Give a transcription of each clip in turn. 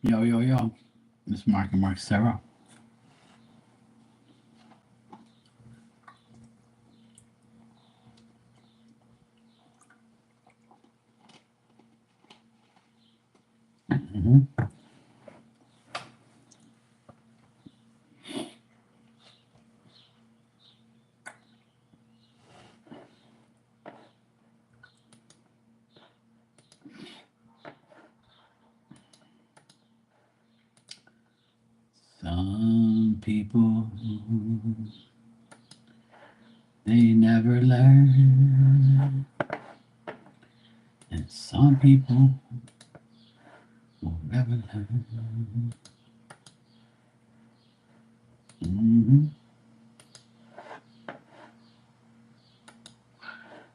Yo, yo, yo. It's Mark and Mark Sarah. hmm Some people, they never learn. And some people will never learn. hmm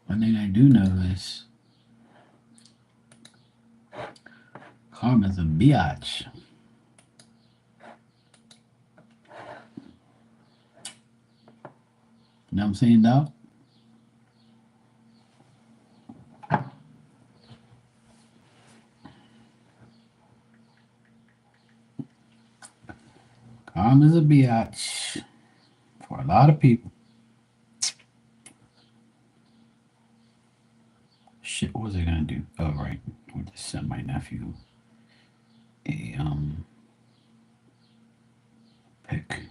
One thing I do know is karma's a biatch. You know what I'm saying, dog? Karma's a biatch for a lot of people. Shit, what was I gonna do? Oh, right. I just sent my nephew a pic.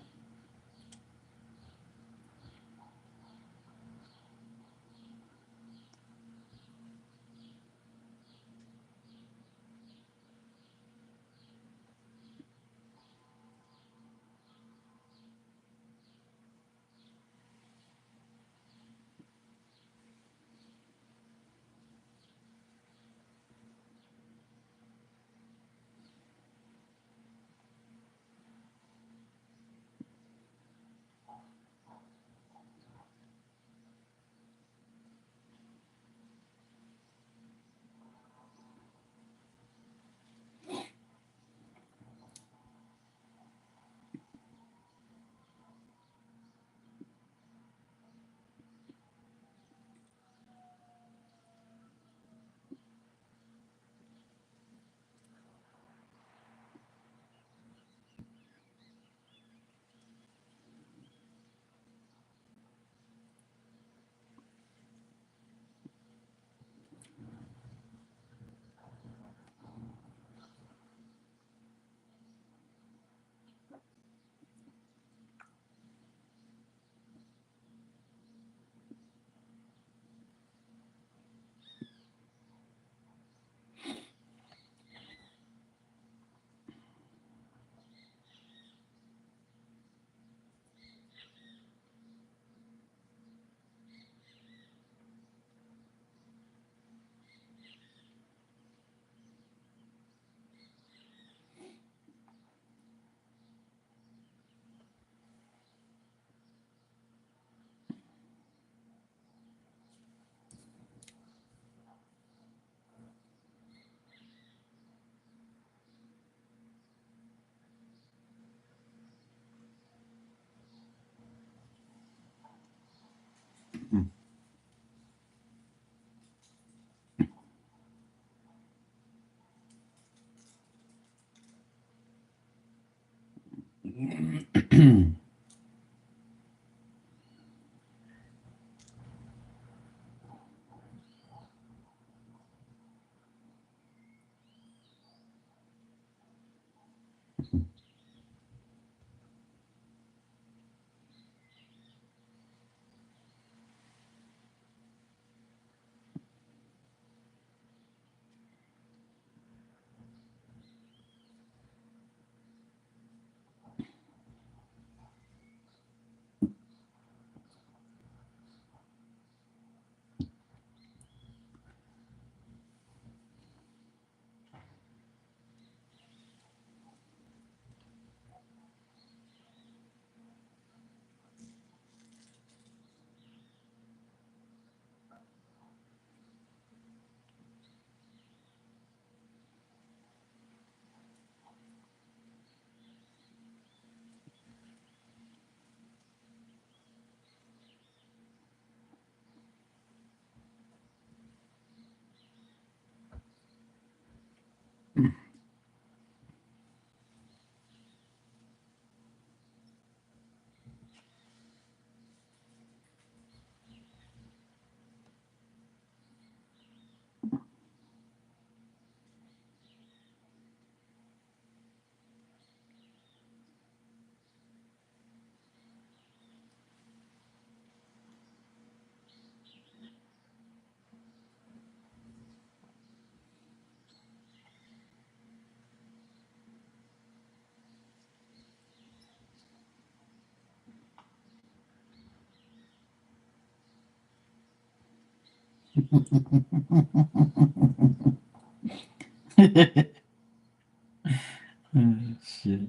Shit.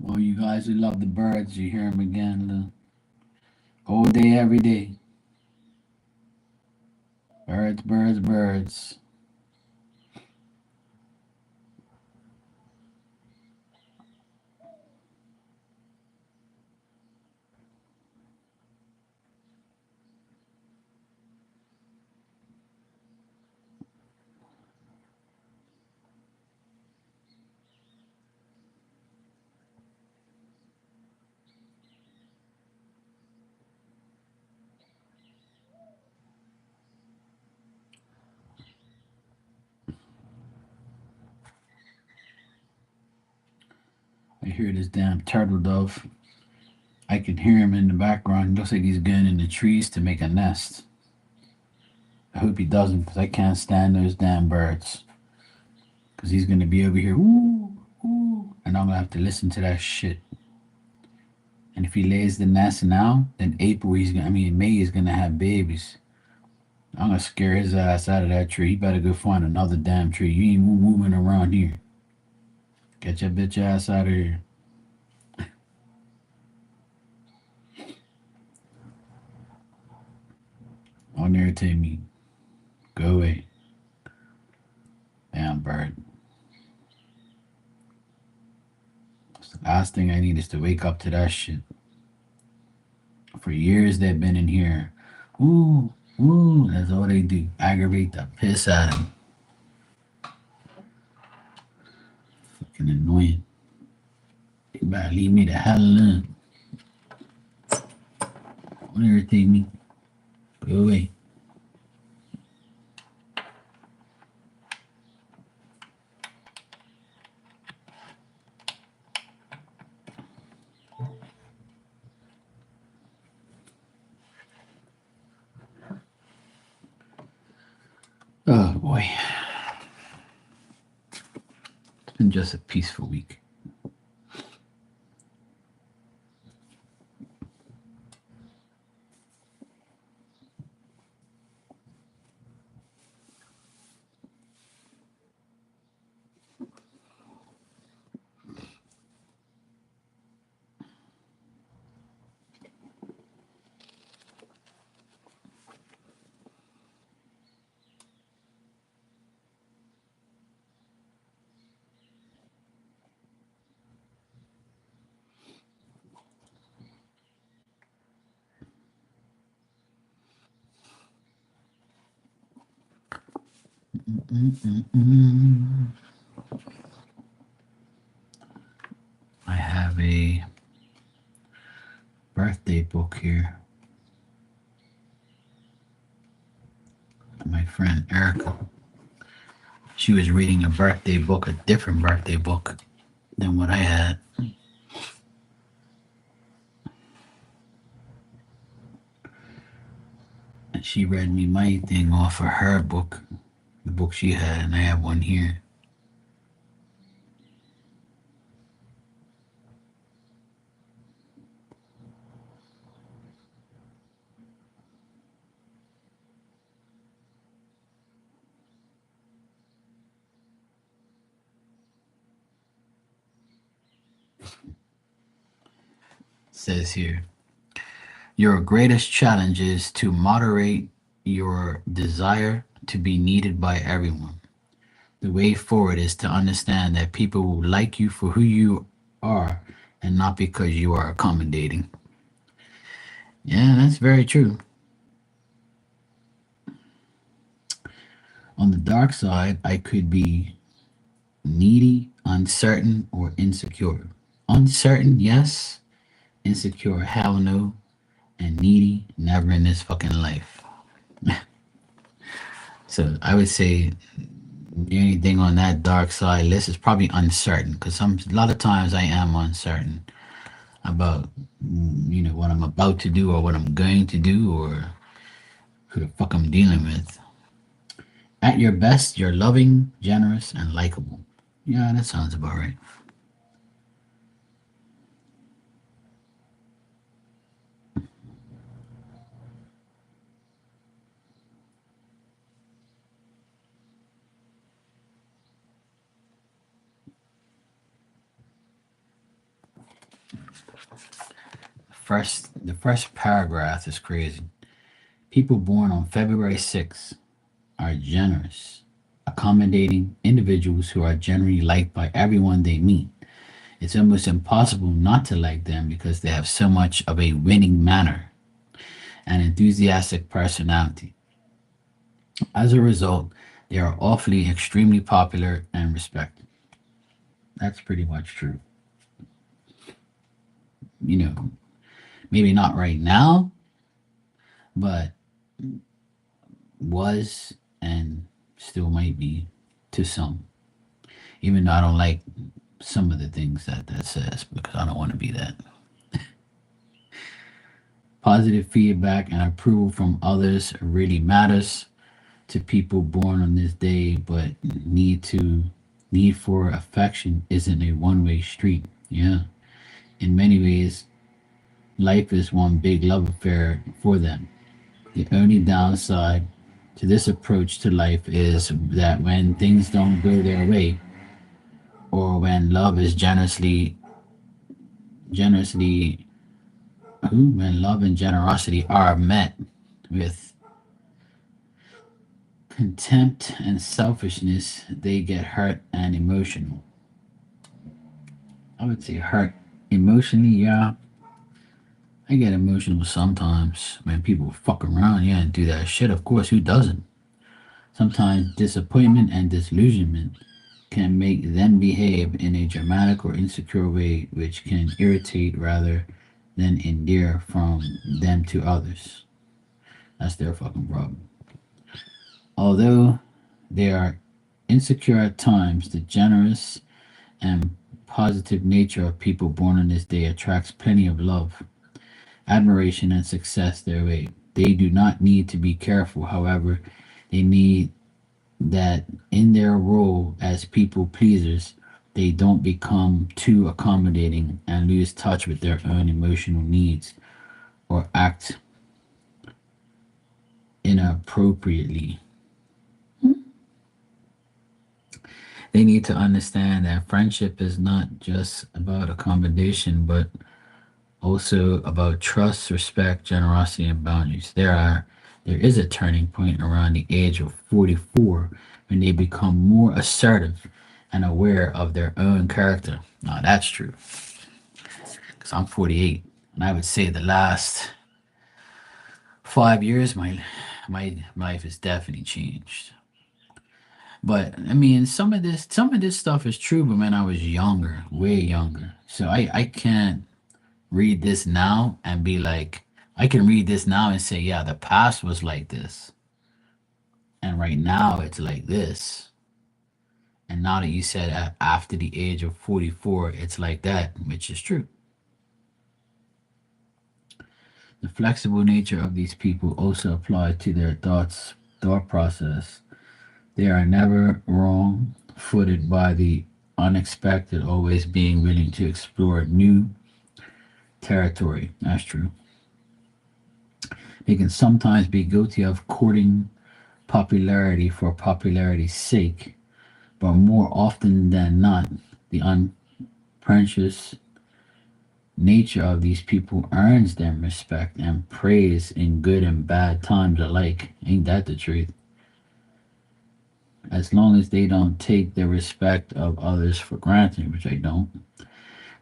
Well, you guys who love the birds, you hear them again all day, every day. Birds, birds, birds. I hear this damn turtle dove. I can hear him in the background. It looks like he's going in the trees to make a nest. I hope he doesn't, because I can't stand those damn birds. Because he's going to be over here, ooh, ooh, and I'm going to have to listen to that shit. And if he lays the nest now, then May he's going to have babies. I'm going to scare his ass out of that tree. He better go find another damn tree. You ain't moving around here. Get your bitch ass out of here. Don't irritate me. Go away. Damn bird. The last thing I need is to wake up to that shit. For years they've been in here. Ooh, ooh, that's all they do. Aggravate the piss out of me. Fucking annoying. They better leave me the hell alone. Don't irritate me. Go away. Oh boy. It's been just a peaceful week. Mm-mm-mm. I have a birthday book here. My friend Erica. She was reading a birthday book, a different birthday book than what I had. And she read me my thing off of her book, the book she had, and I have one here. says here, your greatest challenge is to moderate your desire to be needed by everyone. The way forward is to understand that people will like you for who you are and not because you are accommodating. Yeah, that's very true. On the dark side, I could be needy, uncertain, or insecure. Uncertain, yes. Insecure, hell no. And needy, never in this fucking life. So I would say anything on that dark side list is probably uncertain because some a lot of times I am uncertain about what I'm about to do or what I'm going to do or who the fuck I'm dealing with. At your best, you're loving, generous, and likable. Yeah, that sounds about right. The first paragraph is crazy. People born on February 6th are generous, accommodating individuals who are generally liked by everyone they meet. It's almost impossible not to like them because they have so much of a winning manner and enthusiastic personality. As a result, they are awfully extremely popular and respected. That's pretty much true. You know, maybe not right now, but was and still might be to some. Even though I don't like some of the things that says because I don't want to be that. Positive feedback and approval from others really matters to people born on this day, but need for affection isn't a one-way street. Yeah. In many ways, life is one big love affair for them. The only downside to this approach to life is that when things don't go their way, or when love is generously when love and generosity are met with contempt and selfishness, they get hurt and emotional. I would say hurt emotionally, yeah. I get emotional sometimes when people fuck around, yeah, and do that shit. Of course, who doesn't? Sometimes disappointment and disillusionment can make them behave in a dramatic or insecure way, which can irritate rather than endear from them to others. That's their fucking problem. Although they are insecure at times, the generous and positive nature of people born on this day attracts plenty of love, admiration, and success their way. They do not need to be careful, however, they need that in their role as people pleasers, they don't become too accommodating and lose touch with their own emotional needs or act inappropriately. They need to understand that friendship is not just about accommodation, but also about trust, respect, generosity, and boundaries. There is a turning point around the age of 44 when they become more assertive and aware of their own character. Now that's true, because I'm 48, and I would say the last 5 years, my life has definitely changed. But I mean, some of this stuff is true, but when I was younger, way younger, so I can't read this now and be like, I can read this now and say, yeah, the past was like this, and right now it's like this. And now that you said after the age of 44, it's like that, which is true. The flexible nature of these people also applies to their thought process. They are never wrong footed by the unexpected, always being willing to explore new territory. That's true. They can sometimes be guilty of courting popularity for popularity's sake, but more often than not, the unprecious nature of these people earns them respect and praise in good and bad times alike. Ain't that the truth? As long as they don't take the respect of others for granted, which I don't,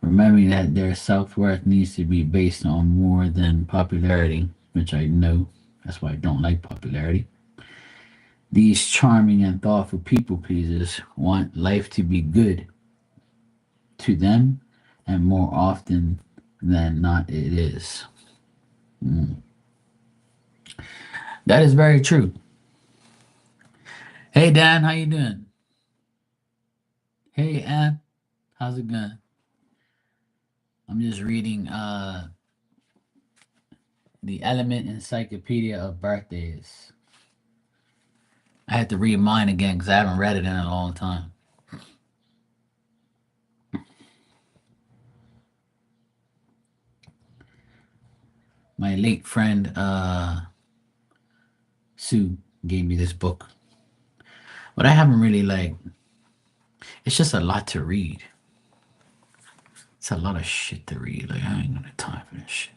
remembering that their self worth needs to be based on more than popularity, which I know. That's why I don't like popularity. These charming and thoughtful people pleasers want life to be good to them, and more often than not, it is. Mm. That is very true. Hey Dan, how you doing? Hey Ann, how's it going? I'm just reading the Element Encyclopedia of Birthdays. I had to read mine again because I haven't read it in a long time. My late friend Sue gave me this book, but I haven't really like. It's just a lot to read. It's a lot of shit to read. Like I ain't gonna have time for this shit.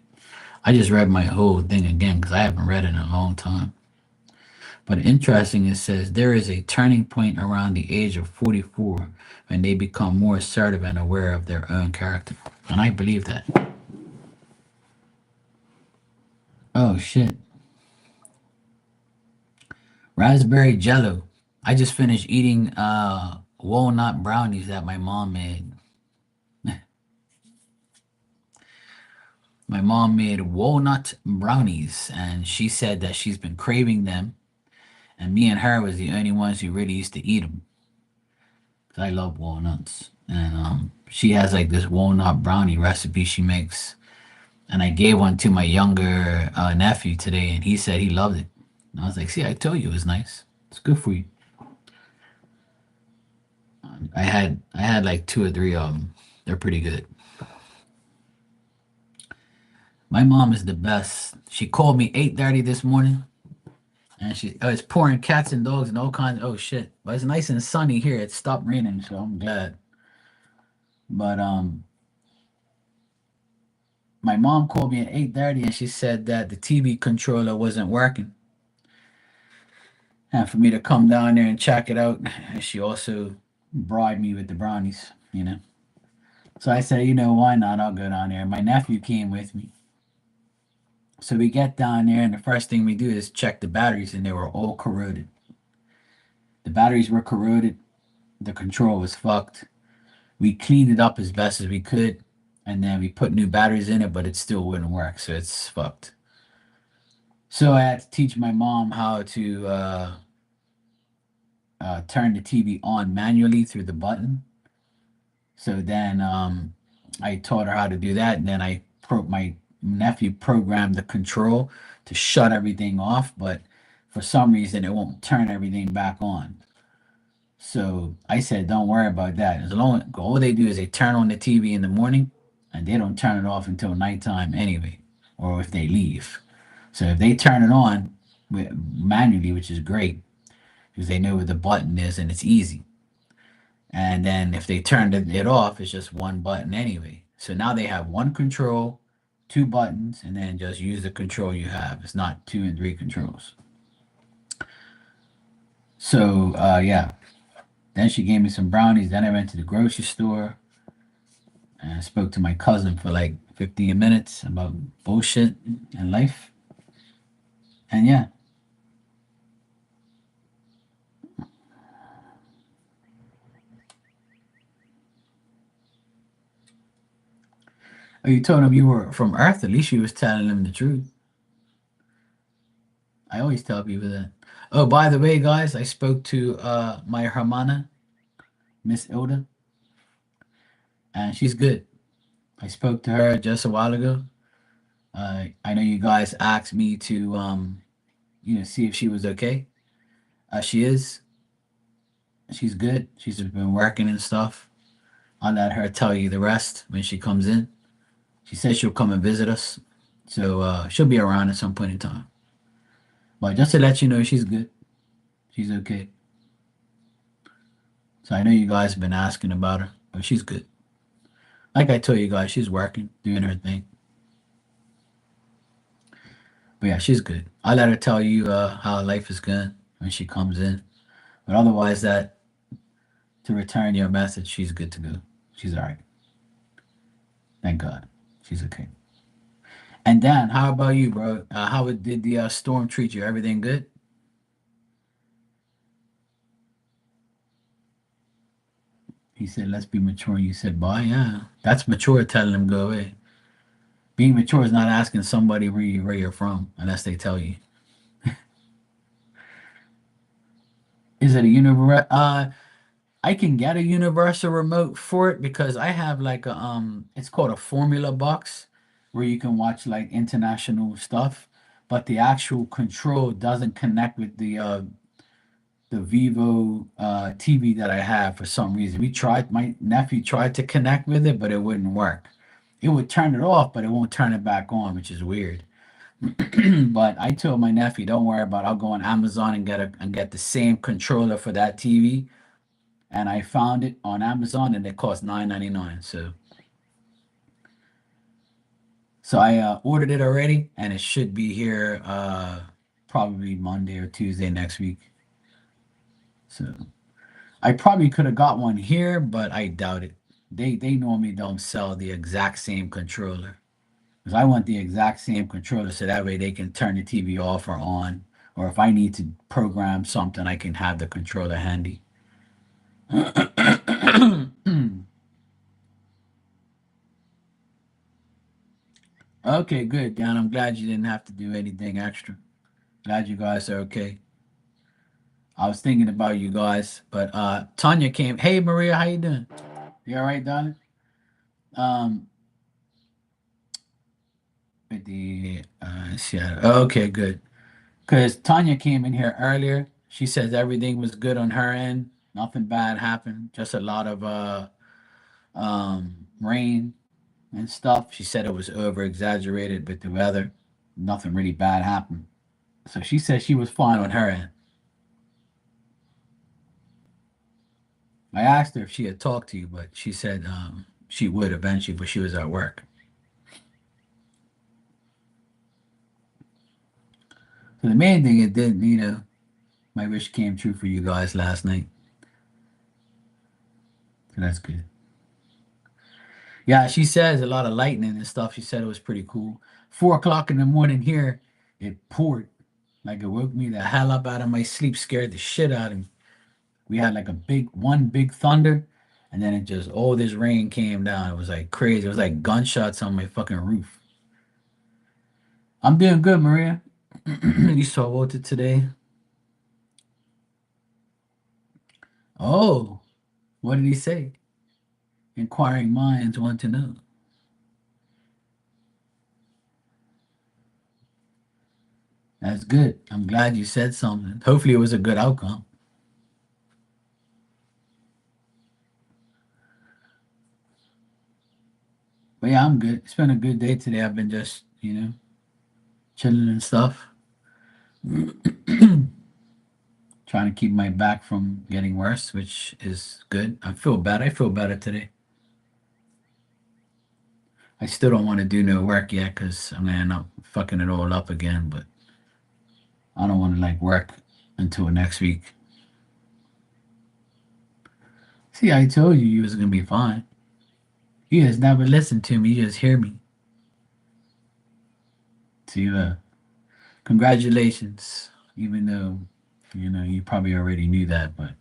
I just read my whole thing again because I haven't read it in a long time. But interesting, it says there is a turning point around the age of 44 when they become more assertive and aware of their own character. And I believe that. Oh shit. Raspberry Jello. I just finished eating walnut brownies that my mom made. My mom made walnut brownies and she said that she's been craving them, and me and her was the only ones who really used to eat them. 'Cause I love walnuts. And she has like this walnut brownie recipe she makes. And I gave one to my younger nephew today, and he said he loved it. And I was like, "See, I told you it was nice. It's good for you." I had like two or three of them. They're pretty good. My mom is the best. She called me 8:30 this morning, and it's pouring cats and dogs and all kinds. Oh shit! But it's nice and sunny here. It stopped raining, so I'm glad. But my mom called me at 8:30, and she said that the TV controller wasn't working, and for me to come down there and check it out. And she also bribed me with the brownies. So I said, why not? I'll go down there. My nephew came with me. So we get down there, and the first thing we do is check the batteries, and they were all corroded. The batteries were corroded. The control was fucked. We cleaned it up as best as we could, and then we put new batteries in it, but it still wouldn't work, so it's fucked. So I had to teach my mom how to turn the TV on manually through the button. So then I taught her how to do that, and then my nephew programmed the control to shut everything off, but for some reason it won't turn everything back on. So I said, don't worry about that. As long as all they do is they turn on the TV in the morning, and they don't turn it off until nighttime anyway, or if they leave. So if they turn it on manually, which is great because they know where the button is and it's easy. And then if they turned it off, it's just one button anyway. So now they have one control, two buttons, and then just use the control you have. It's not two and three controls. So yeah. Then she gave me some brownies. Then I went to the grocery store and I spoke to my cousin for like 15 minutes about bullshit and life. And yeah. Oh, you told him you were from Earth? At least you was telling him the truth. I always tell people that. Oh, by the way, guys, I spoke to my hermana, Miss Ilda, and she's good. I spoke to her just a while ago. I know you guys asked me to, see if she was okay. She is. She's good. She's been working and stuff. I'll let her tell you the rest when she comes in. She said she'll come and visit us, so she'll be around at some point in time. But just to let you know, she's good. She's okay. So I know you guys have been asking about her, but she's good. Like I told you guys, she's working, doing her thing. But yeah, she's good. I let her tell you how life is good when she comes in. But otherwise, that to return your message, she's good to go. She's all right. Thank God. She's okay. And Dan, how about you, bro? Did the storm treat you? Everything good? He said, let's be mature. And you said, bye. Yeah. That's mature telling him go away. Being mature is not asking somebody where you're from unless they tell you. Is it a universal? I can get a universal remote for it because I have like a it's called a formula box where you can watch like international stuff, but the actual control doesn't connect with the Vivo TV that I have for some reason. My nephew tried to connect with it, but it wouldn't work. It would turn it off, but it won't turn it back on, which is weird. But I told my nephew, don't worry about it. I'll go on Amazon and get the same controller for that TV. And I found it on Amazon and it cost $9.99. So I ordered it already and it should be here probably Monday or Tuesday next week. So I probably could have got one here, but I doubt it. They normally don't sell the exact same controller. Because I want the exact same controller so that way they can turn the TV off or on. Or if I need to program something, I can have the controller handy. Okay, good, Dan. I'm glad you didn't have to do anything extra. Glad you guys are okay. I was thinking about you guys, but Tanya came. Hey Maria, how you doing? You all right, darling? Um, with the okay, good. Because Tanya came in here earlier. She says everything was good on her end. Nothing bad happened. Just a lot of rain and stuff. She said it was over exaggerated with the weather. Nothing really bad happened. So she said she was fine on her end. I asked her if she had talked to you, but she said she would eventually, but she was at work. So the main thing it did, my wish came true for you guys last night. So that's good. Yeah, she says a lot of lightning and stuff. She said it was pretty cool. 4 o'clock in the morning here, it poured. Like it woke me the hell up out of my sleep, scared the shit out of me. We had like one big thunder, and then it just all this rain came down. It was like crazy. It was like gunshots on my fucking roof. I'm doing good, Maria. You saw Walter today. Oh, what did he say? Inquiring minds want to know. That's good. I'm glad you said something. Hopefully, it was a good outcome. But yeah, I'm good. It's been a good day today. I've been just, chilling and stuff. Trying to keep my back from getting worse, which is good. I feel bad. I feel better today. I still don't want to do no work yet because I'm gonna end up fucking it all up again. But I don't want to like work until next week. See, I told you was gonna be fine. You just never listen to me. You just hear me. See, congratulations. Even though you probably already knew that, but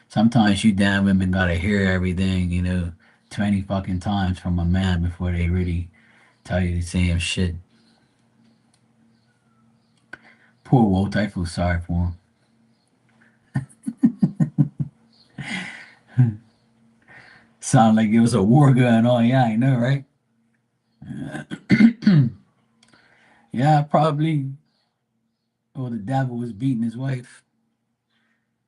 sometimes you damn women gotta hear everything, 20 fucking times from a man before they really tell you the same shit. Poor Walt, I feel sorry for him. Sound like it was a war going on. Yeah, I know, right? Yeah, probably. Or the devil was beating his wife.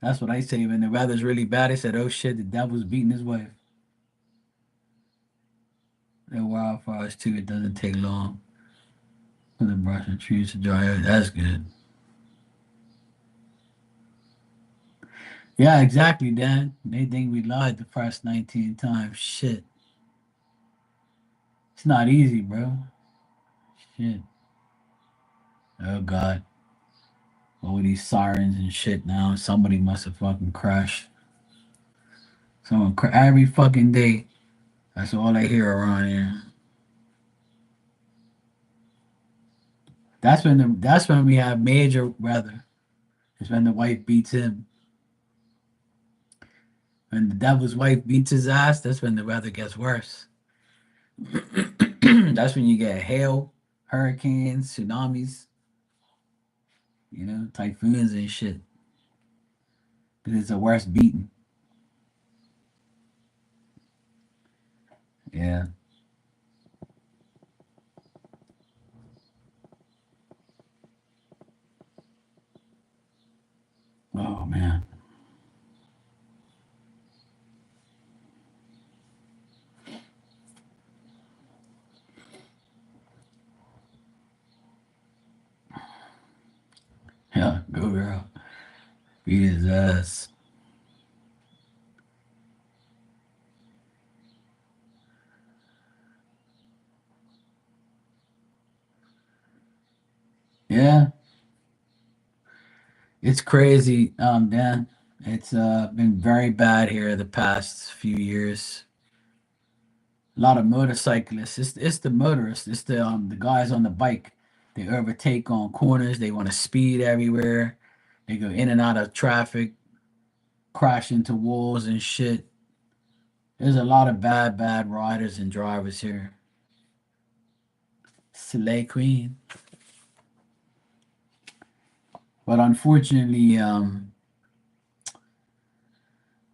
That's what I say when the weather's really bad. I said, "Oh shit, the devil's beating his wife." They're wildfires too. It doesn't take long for the brush and trees to dry out. That's good. Yeah, exactly, Dan. They think we lied the first 19 times. Shit. It's not easy, bro. Shit. Oh God. All these sirens and shit now. Somebody must have fucking crashed. Every fucking day. That's all I hear around here. That's when we have major weather. It's when the wife beats him. When the devil's wife beats his ass, that's when the weather gets worse. That's when you get hail, hurricanes, tsunamis, typhoons and shit. Because it's the worst beating. Yeah. Oh man. Yeah, go girl. Beat his ass. Yeah, it's crazy, Dan. It's been very bad here the past few years. A lot of motorcyclists. It's the motorists. It's the guys on the bike. They overtake on corners. They want to speed everywhere. They go in and out of traffic, crash into walls and shit. There's a lot of bad riders and drivers here. Slay Queen. But unfortunately, a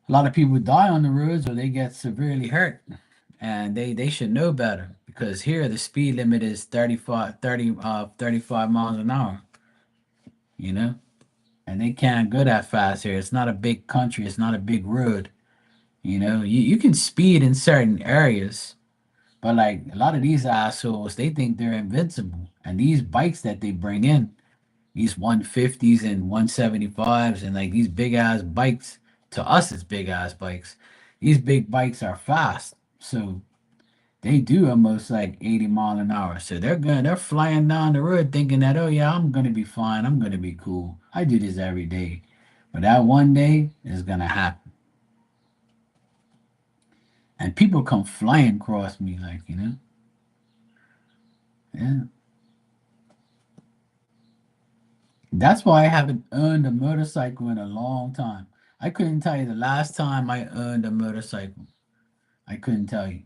lot of people die on the roads or they get severely hurt. And they should know better because here the speed limit is 35 miles an hour, you know? And they can't go that fast here. It's not a big country, it's not a big road. You can speed in certain areas, but like a lot of these assholes, they think they're invincible. And these bikes that they bring in, these 150s and 175s, and like these big ass bikes, to us, it's big ass bikes. These big bikes are fast. So they do almost like 80 mile an hour. So they're flying down the road thinking that, oh yeah, I'm gonna be fine, I'm gonna be cool. I do this every day. But that one day is gonna happen. And people come flying across me like, yeah. That's why I haven't owned a motorcycle in a long time. I couldn't tell you the last time I owned a motorcycle. I couldn't tell you.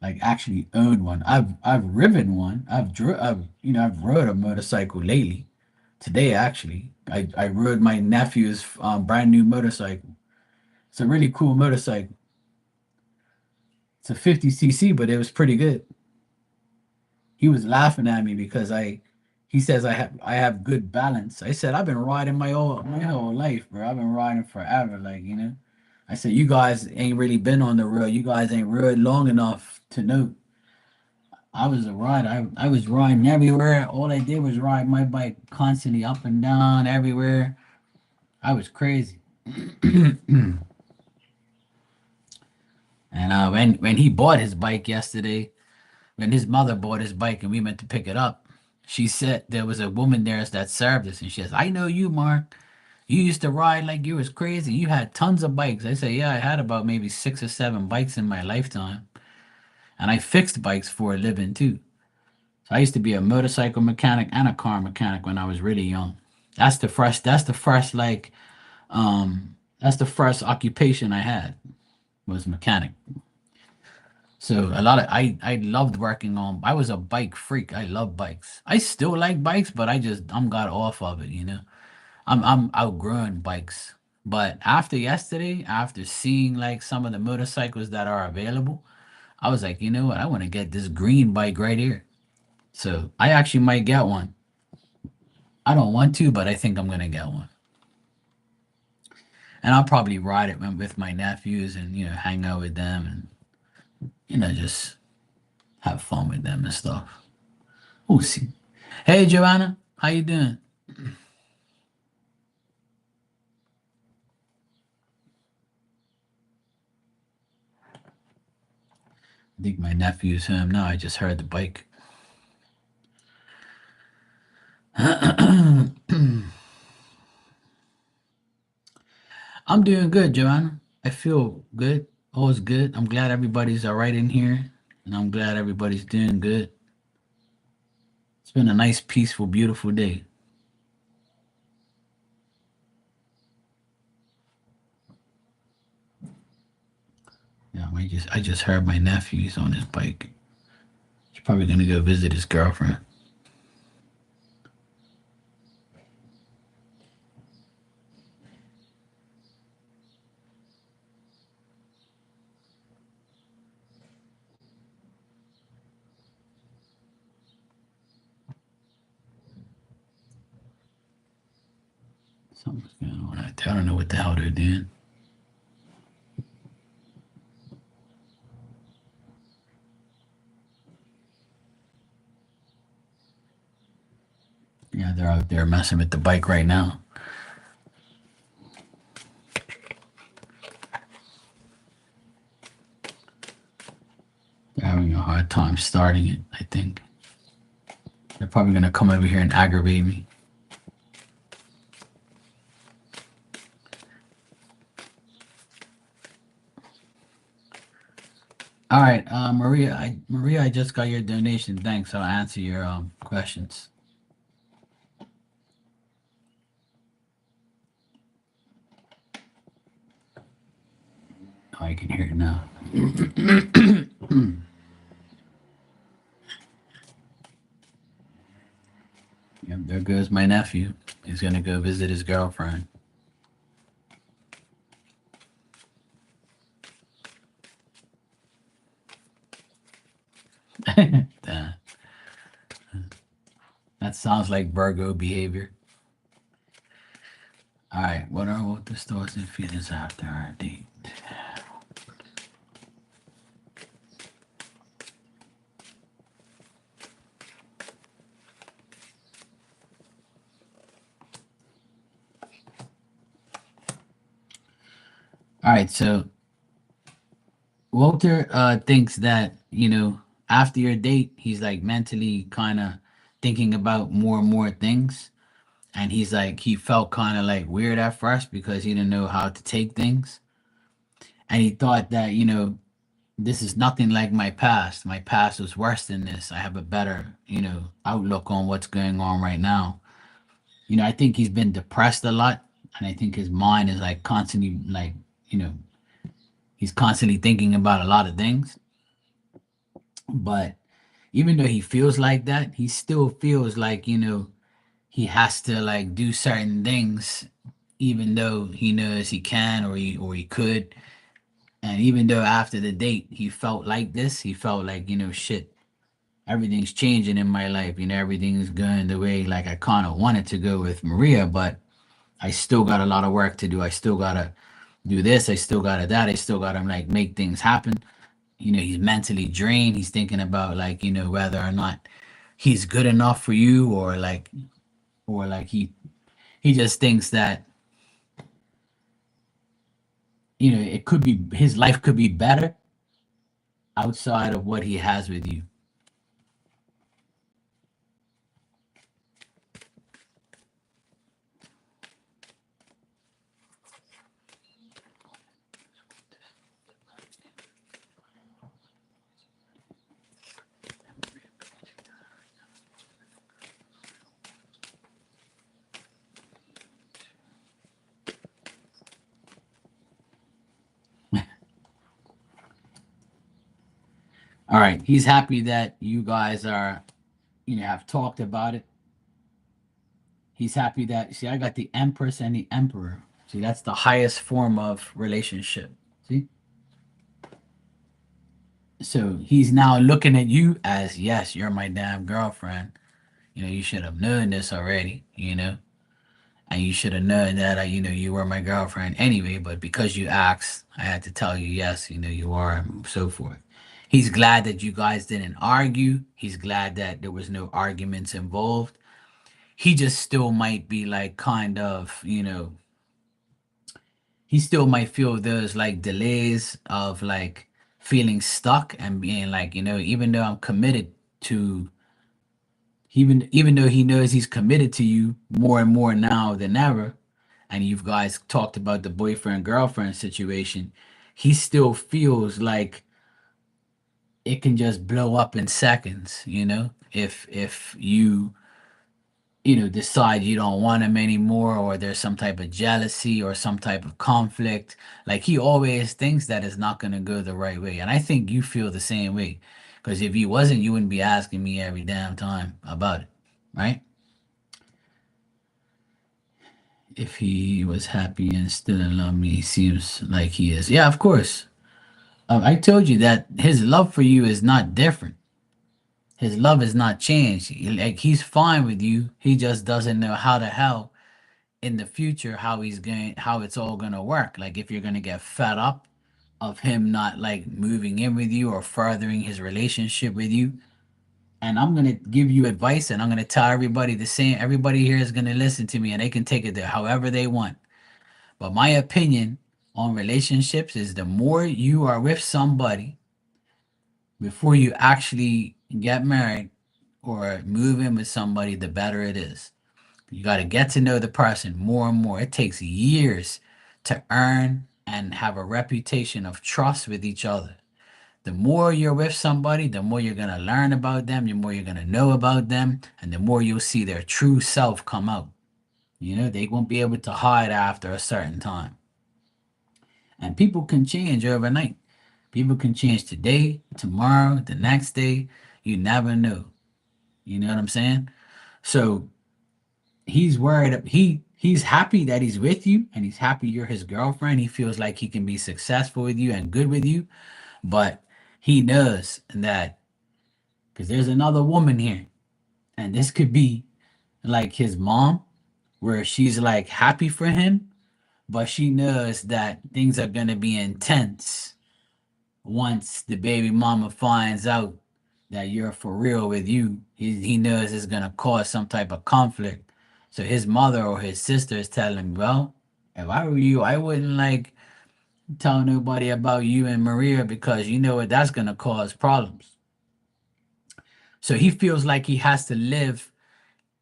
Like actually owned one. I've ridden one. I've rode a motorcycle lately. Today actually, I rode my nephew's brand new motorcycle. It's a really cool motorcycle. It's a 50 cc, but it was pretty good. He was laughing at me because he says I have good balance. I said I've been riding my whole life, bro. I've been riding forever, like I said you guys ain't really been on the road. You guys ain't rode long enough to know. I was a rider. I was riding everywhere. All I did was ride my bike constantly up and down everywhere. I was crazy. And when he bought his bike yesterday, when his mother bought his bike and we went to pick it up, she said there was a woman there that served us, and she says, "I know you, Mark. You used to ride like you was crazy. You had tons of bikes." I say, "Yeah, I had about maybe 6 or 7 bikes in my lifetime, and I fixed bikes for a living too. So I used to be a motorcycle mechanic and a car mechanic when I was really young. That's the first occupation I had was mechanic. So a lot of I loved working on. I was a bike freak. I love bikes. I still like bikes, but I'm got off of it. I'm outgrowing bikes. But after yesterday, after seeing like some of the motorcycles that are available, I was like, you know what? I want to get this green bike right here. So I actually might get one. I don't want to, but I think I'm gonna get one. And I'll probably ride it with my nephews and hang out with them and just have fun with them and stuff. We'll see. Hey Joanna, how you doing? I think my nephew's home now. I just heard the bike. I'm doing good, Joanna. I feel good. All's good. I'm glad everybody's all right in here, and I'm glad everybody's doing good. It's been a nice, peaceful, beautiful day. Yeah, I just heard my nephew's on his bike. He's probably gonna go visit his girlfriend. Something's going on out there. I don't know what the hell they're doing. Yeah, they're out there messing with the bike right now. They're having a hard time starting it, I think. They're probably gonna come over here and aggravate me. All right, Maria, I just got your donation. Thanks. I'll answer your questions. Oh, I can hear it now. Yep, there goes my nephew. He's gonna go visit his girlfriend. that, that sounds like Virgo behavior. All right, what are what the thoughts and feelings after our date? All right, so Walter thinks that, after your date, he's like mentally kind of thinking about more and more things. And he's like, he felt kind of like weird at first because he didn't know how to take things. And he thought that, this is nothing like my past. My past was worse than this. I have a better, outlook on what's going on right now. I think he's been depressed a lot. And I think his mind is like constantly, like, you know, he's constantly thinking about a lot of things. But even though he feels like that, he still feels like, he has to like do certain things, even though he knows he can or he could. And even though after the date he felt like this, he felt like, shit, everything's changing in my life. Everything's going the way like I kind of wanted to go with Maria, but I still got a lot of work to do. I still gotta do this. I still gotta that. I still gotta like make things happen. He's mentally drained. He's thinking about like, whether or not he's good enough for you or like he just thinks that, it could be his life could be better outside of what he has with you. All right. He's happy that you guys are, have talked about it. He's happy that, see, I got the Empress and the Emperor. See, that's the highest form of relationship. See? So he's now looking at you as, yes, you're my damn girlfriend. You should have known this already. And you should have known that, you were my girlfriend anyway, but because you asked, I had to tell you, yes, you are, and so forth. He's glad that you guys didn't argue. He's glad that there was no arguments involved. He just still might be like kind of, he still might feel those like delays of like feeling stuck and being like, even though I'm committed to, even though he knows he's committed to you more and more now than ever, and you guys talked about the boyfriend girlfriend situation, he still feels like it can just blow up in seconds, if you decide you don't want him anymore, or there's some type of jealousy or some type of conflict. Like, he always thinks that it's not going to go the right way. And I think you feel the same way. Because if he wasn't, you wouldn't be asking me every damn time about it, right? If he was happy and still in love me, he seems like he is. Yeah, of course. I told you that his love for you is not different. His love is not changed. Like, he's fine with you. He just doesn't know how the hell in the future how it's all gonna work. Like, if you're gonna get fed up of him not like moving in with you or furthering his relationship with you. And I'm gonna give you advice, and I'm gonna tell everybody the same. Everybody here is gonna listen to me, and they can take it there however they want. But my opinion on relationships is, the more you are with somebody before you actually get married or move in with somebody, the better it is. You got to get to know the person more and more. It takes years to earn and have a reputation of trust with each other. The more you're with somebody, the more you're going to learn about them, the more you're going to know about them, and the more you'll see their true self come out. They won't be able to hide after a certain time. And people can change overnight. People can change today, tomorrow, the next day. You never know. You know what I'm saying? So he's worried. He's happy that he's with you, and he's happy you're his girlfriend. He feels like he can be successful with you and good with you, but he knows that, because there's another woman here, and this could be like his mom, where she's like happy for him, but she knows that things are gonna be intense once the baby mama finds out that you're for real with you. He knows it's gonna cause some type of conflict. So his mother or his sister is telling him, well, if I were you, I wouldn't like tell nobody about you and Maria, because you know what, that's gonna cause problems. So he feels like he has to live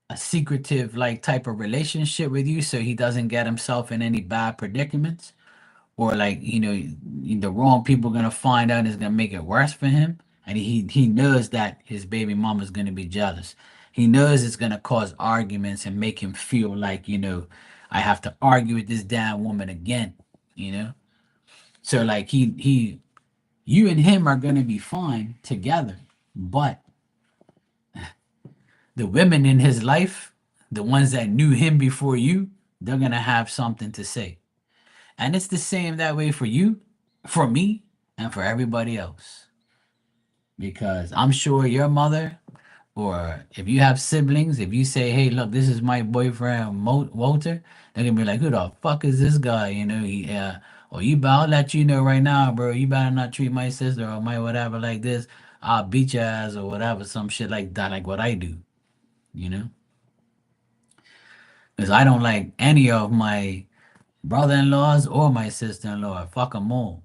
a secretive like type of relationship with you, so he doesn't get himself in any bad predicaments, or like, the wrong people gonna find out and it's gonna make it worse for him. And he knows that his baby mama's gonna be jealous. He knows it's gonna cause arguments and make him feel like, I have to argue with this damn woman again, you know. So like, you and him are gonna be fine together, but the women in his life, the ones that knew him before you, they're gonna have something to say. And it's the same that way for you, for me, and for everybody else. Because I'm sure your mother, or if you have siblings, if you say, hey, look, this is my boyfriend, Walter, they're going to be like, who the fuck is this guy? Or I'll let you know right now, bro, you better not treat my sister or my whatever like this. I'll beat your ass or whatever, some shit like that, like what I do, you know? Because I don't like any of my brother in laws or my sister in law. Fuck them all.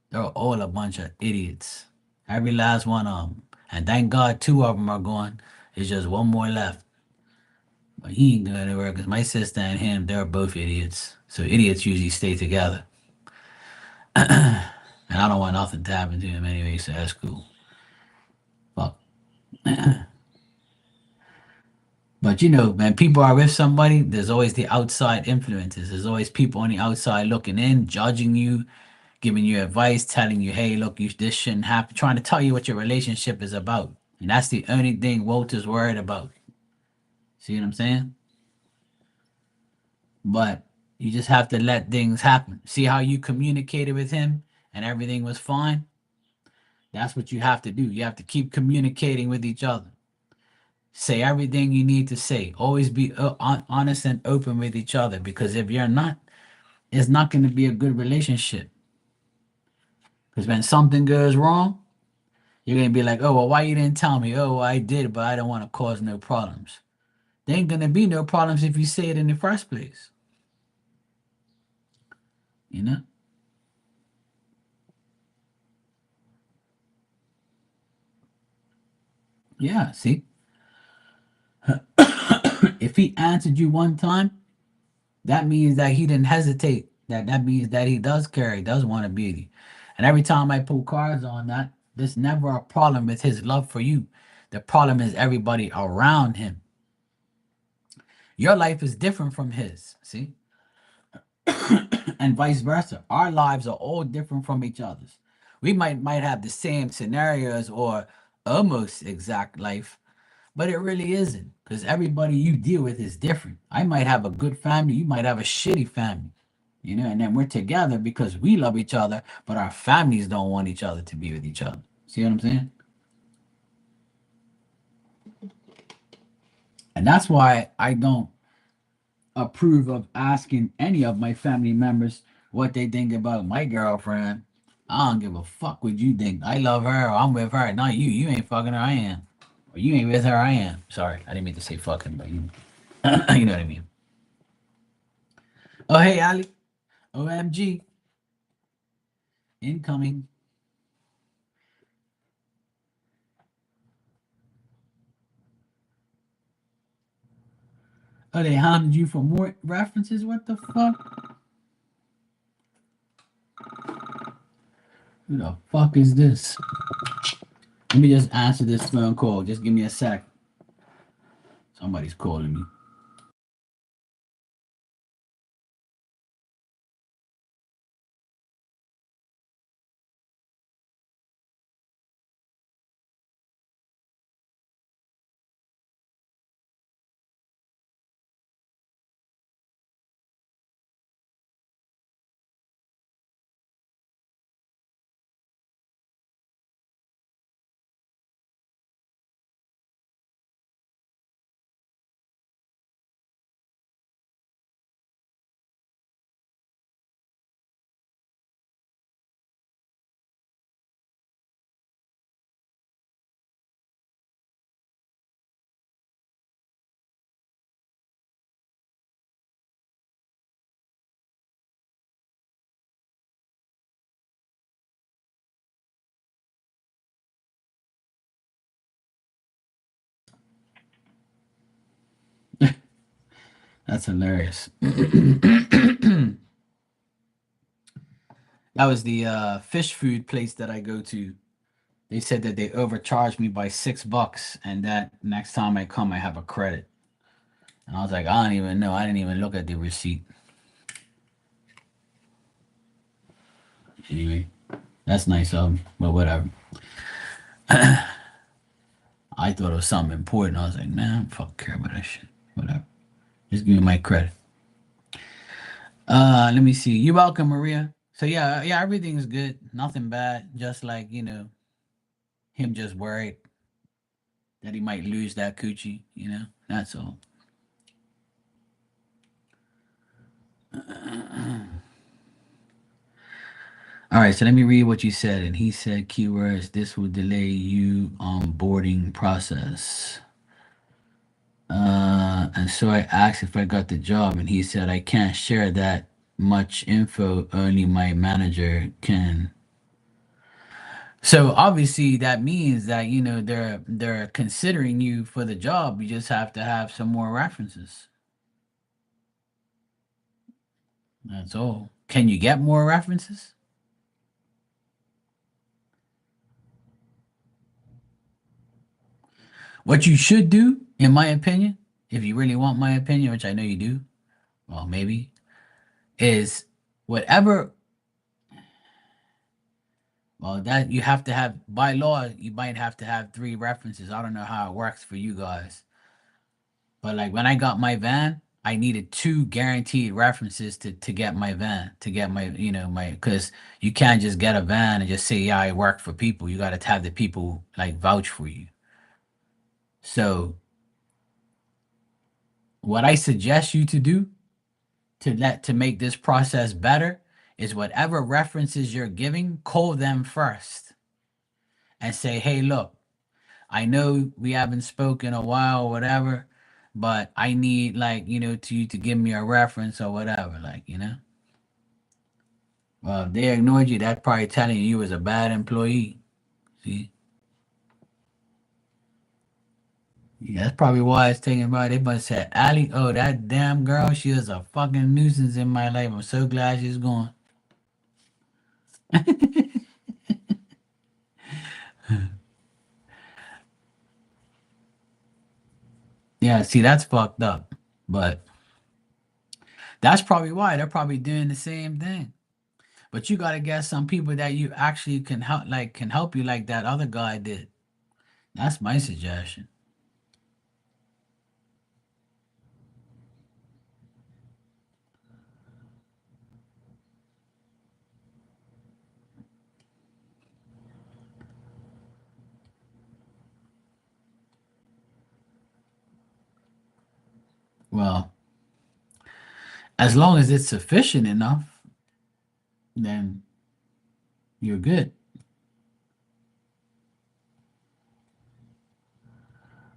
They're all a bunch of idiots. Every last one of them. And thank God 2 of them are gone. It's just one more left. But he ain't going anywhere, because my sister and him, they're both idiots. So idiots usually stay together. And I don't want nothing to happen to him anyway, so that's cool. Fuck. But when people are with somebody, there's always the outside influences. There's always people on the outside looking in, judging you, giving you advice, telling you, hey, look, this shouldn't happen, trying to tell you what your relationship is about. And that's the only thing Walter's worried about. See what I'm saying? But you just have to let things happen. See how you communicated with him and everything was fine? That's what you have to do. You have to keep communicating with each other. Say everything you need to say. Always be honest and open with each other, because if you're not, it's not going to be a good relationship. Because when something goes wrong, you're going to be like, oh, well, why you didn't tell me? Oh, well, I did, but I don't want to cause no problems. There ain't going to be no problems if you say it in the first place. You know? Yeah, see, if he answered you one time, that means that he didn't hesitate. That means that he does care. He does want to be with you. And every time I pull cards on that, there's never a problem with his love for you. The problem is everybody around him. Your life is different from his. See, and vice versa. Our lives are all different from each other's. We might have the same scenarios or almost exact life, but it really isn't because everybody you deal with is different. I might have a good family, you might have a shitty family, and then we're together because we love each other, but our families don't want each other to be with each other. See what I'm saying? And that's why I don't approve of asking any of my family members what they think about my girlfriend. I don't give a fuck what you think. I love her or I'm with her. Not you. You ain't fucking her, I am. Or you ain't with her, I am. Sorry, I didn't mean to say fucking, but you know what I mean. Oh, hey, Ali. OMG. Incoming. Oh, they hounded you for more references? What the fuck? Who the fuck is this? Let me just answer this phone call. Just give me a sec. Somebody's calling me. That's hilarious. That was the fish food place that I go to. They said that they overcharged me by $6 and that next time I come, I have a credit. And I was like, I don't even know. I didn't even look at the receipt. Anyway, that's nice of them, but whatever. I thought it was something important. I was like, man, I don't fucking care about that shit. Whatever. Just give me my credit. Let me see. You're welcome, Maria. So yeah, everything's good. Nothing bad. Just like, him just worried that he might lose that coochie. That's all. All right, so let me read what you said. And he said keywords, this will delay you onboarding process. And so I asked if I got the job, and he said I can't share that much info. Only my manager can. So obviously that means that they're considering you for the job. You just have to have some more references. That's all. Can you get more references? What you should do, in my opinion, if you really want my opinion, which I know you do, well, maybe, is whatever. Well, that you have to have by law, you might have to have three references. I don't know how it works for you guys, but like when I got my van, I needed two guaranteed references to get my van, to get my because you can't just get a van and just say, yeah, I work for people. You got to have the people like vouch for you. So, what I suggest you to do to make this process better is whatever references you're giving, call them first and say, hey, look, I know we haven't spoken a while or whatever, but I need like, to you to give me a reference or whatever, like. Well, if they ignored you, that's probably telling you was a bad employee. See? Yeah, that's probably why it's taking about. They must say, Ali, oh, that damn girl, she is a fucking nuisance in my life. I'm so glad she's gone. Yeah, see, that's fucked up. But that's probably why they're probably doing the same thing. But you gotta get some people that you actually can help, like can help you, like that other guy did. That's my suggestion. Well, as long as it's sufficient enough, then you're good,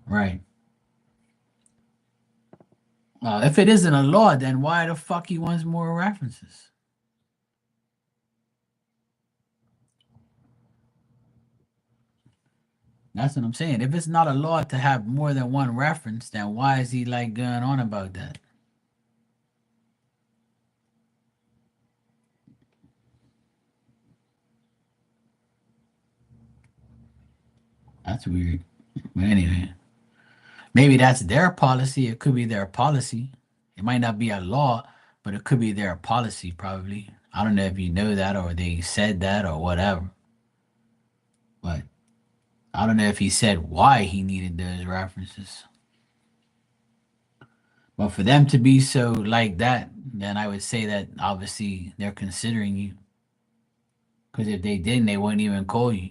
right? If it isn't a law, then why the fuck he wants more references? That's what I'm saying. If it's not a law to have more than one reference, then why is he like going on about that? That's weird. But anyway, maybe that's their policy. It could be their policy. It might not be a law, but it could be their policy, probably. I don't know if you know that or they said that or whatever. But I don't know if he said why he needed those references. But for them to be so like that, then I would say that obviously they're considering you. Because if they didn't, they wouldn't even call you.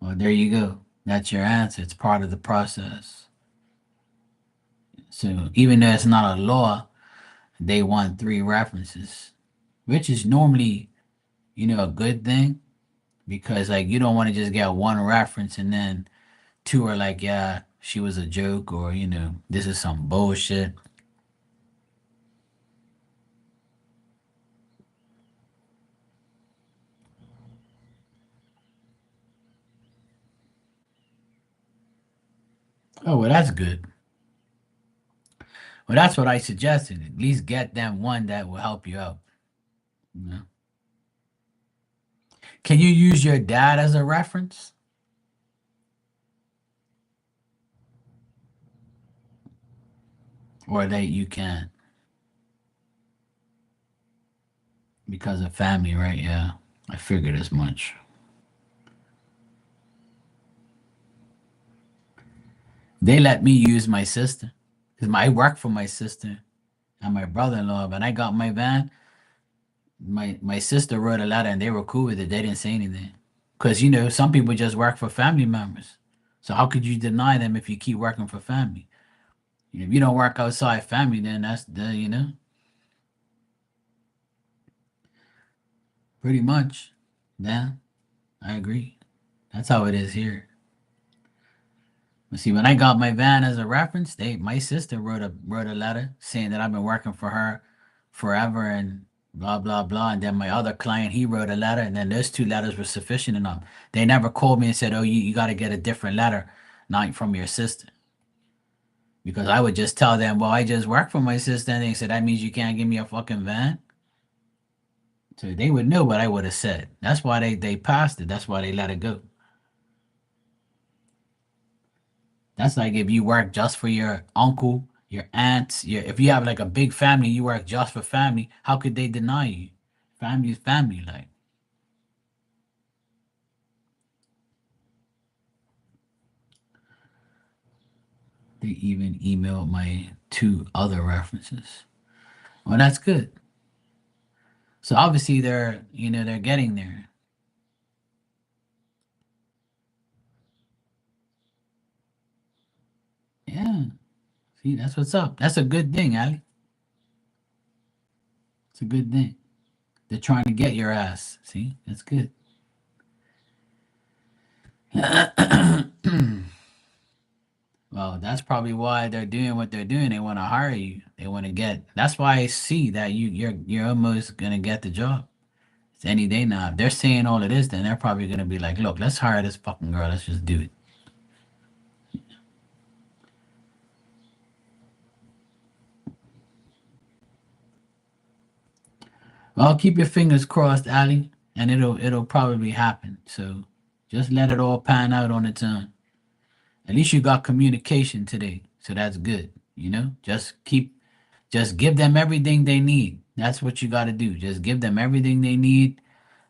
Well, there you go. That's your answer. It's part of the process. So even though it's not a law, they want three references, which is normally, a good thing because like you don't want to just get one reference and then two are like, yeah, she was a joke or this is some bullshit. Oh, well, that's good. Well, that's what I suggested. At least get them one that will help you out. You know? Can you use your dad as a reference? Or that you can because of family, right? Yeah, I figured as much. They let me use my sister because I work for my sister and my brother-in-law. When I got my van, my sister wrote a letter and they were cool with it. They didn't say anything because some people just work for family members. So how could you deny them if you keep working for family? If you don't work outside family, then that's the pretty much. Yeah, I agree. That's how it is here. But see, when I got my van as a reference, my sister wrote a letter saying that I've been working for her forever and blah blah blah. And then my other client, he wrote a letter, and then those two letters were sufficient enough. They never called me and said, "Oh, you got to get a different letter, not from your sister." Because I would just tell them, "Well, I just work for my sister," and they said, "That means you can't give me a fucking van." So they would know what I would have said. That's why they passed it. That's why they let it go. That's like if you work just for your uncle, your aunts, if you have like a big family, you work just for family, how could they deny you? Family is family, like. They even emailed my two other references. Well, that's good. So obviously they're getting there. Yeah. See, that's what's up. That's a good thing, Ali. It's a good thing. They're trying to get your ass. See, that's good. Well, that's probably why they're doing what they're doing. They want to hire you. They want to get. That's why I see that you're almost gonna get the job. It's any day now. If they're saying all of this, then they're probably gonna be like, "Look, let's hire this fucking girl. Let's just do it." Well, keep your fingers crossed, Ali, and it'll probably happen. So just let it all pan out on its own. At least you got communication today, so that's good. Just give them everything they need. That's what you got to do. Just give them everything they need.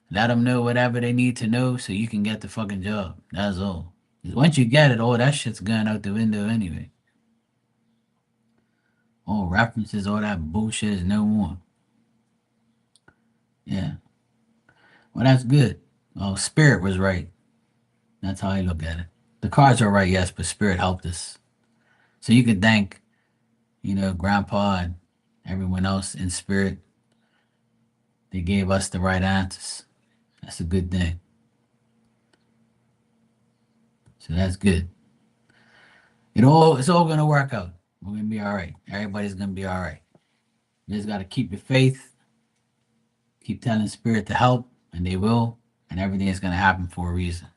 Let them know whatever they need to know, so you can get the fucking job. That's all. 'Cause once you get it, all that shit's going out the window anyway. All references, all that bullshit is no more. Yeah. Well, that's good. Oh, Spirit was right. That's how I look at it. The cards are right, yes, but Spirit helped us. So you can thank, Grandpa and everyone else in Spirit. They gave us the right answers. That's a good thing. So that's good. It's all gonna work out. We're gonna be all right. Everybody's gonna be all right. You just gotta keep your faith, keep telling Spirit to help, and they will, and everything is gonna happen for a reason.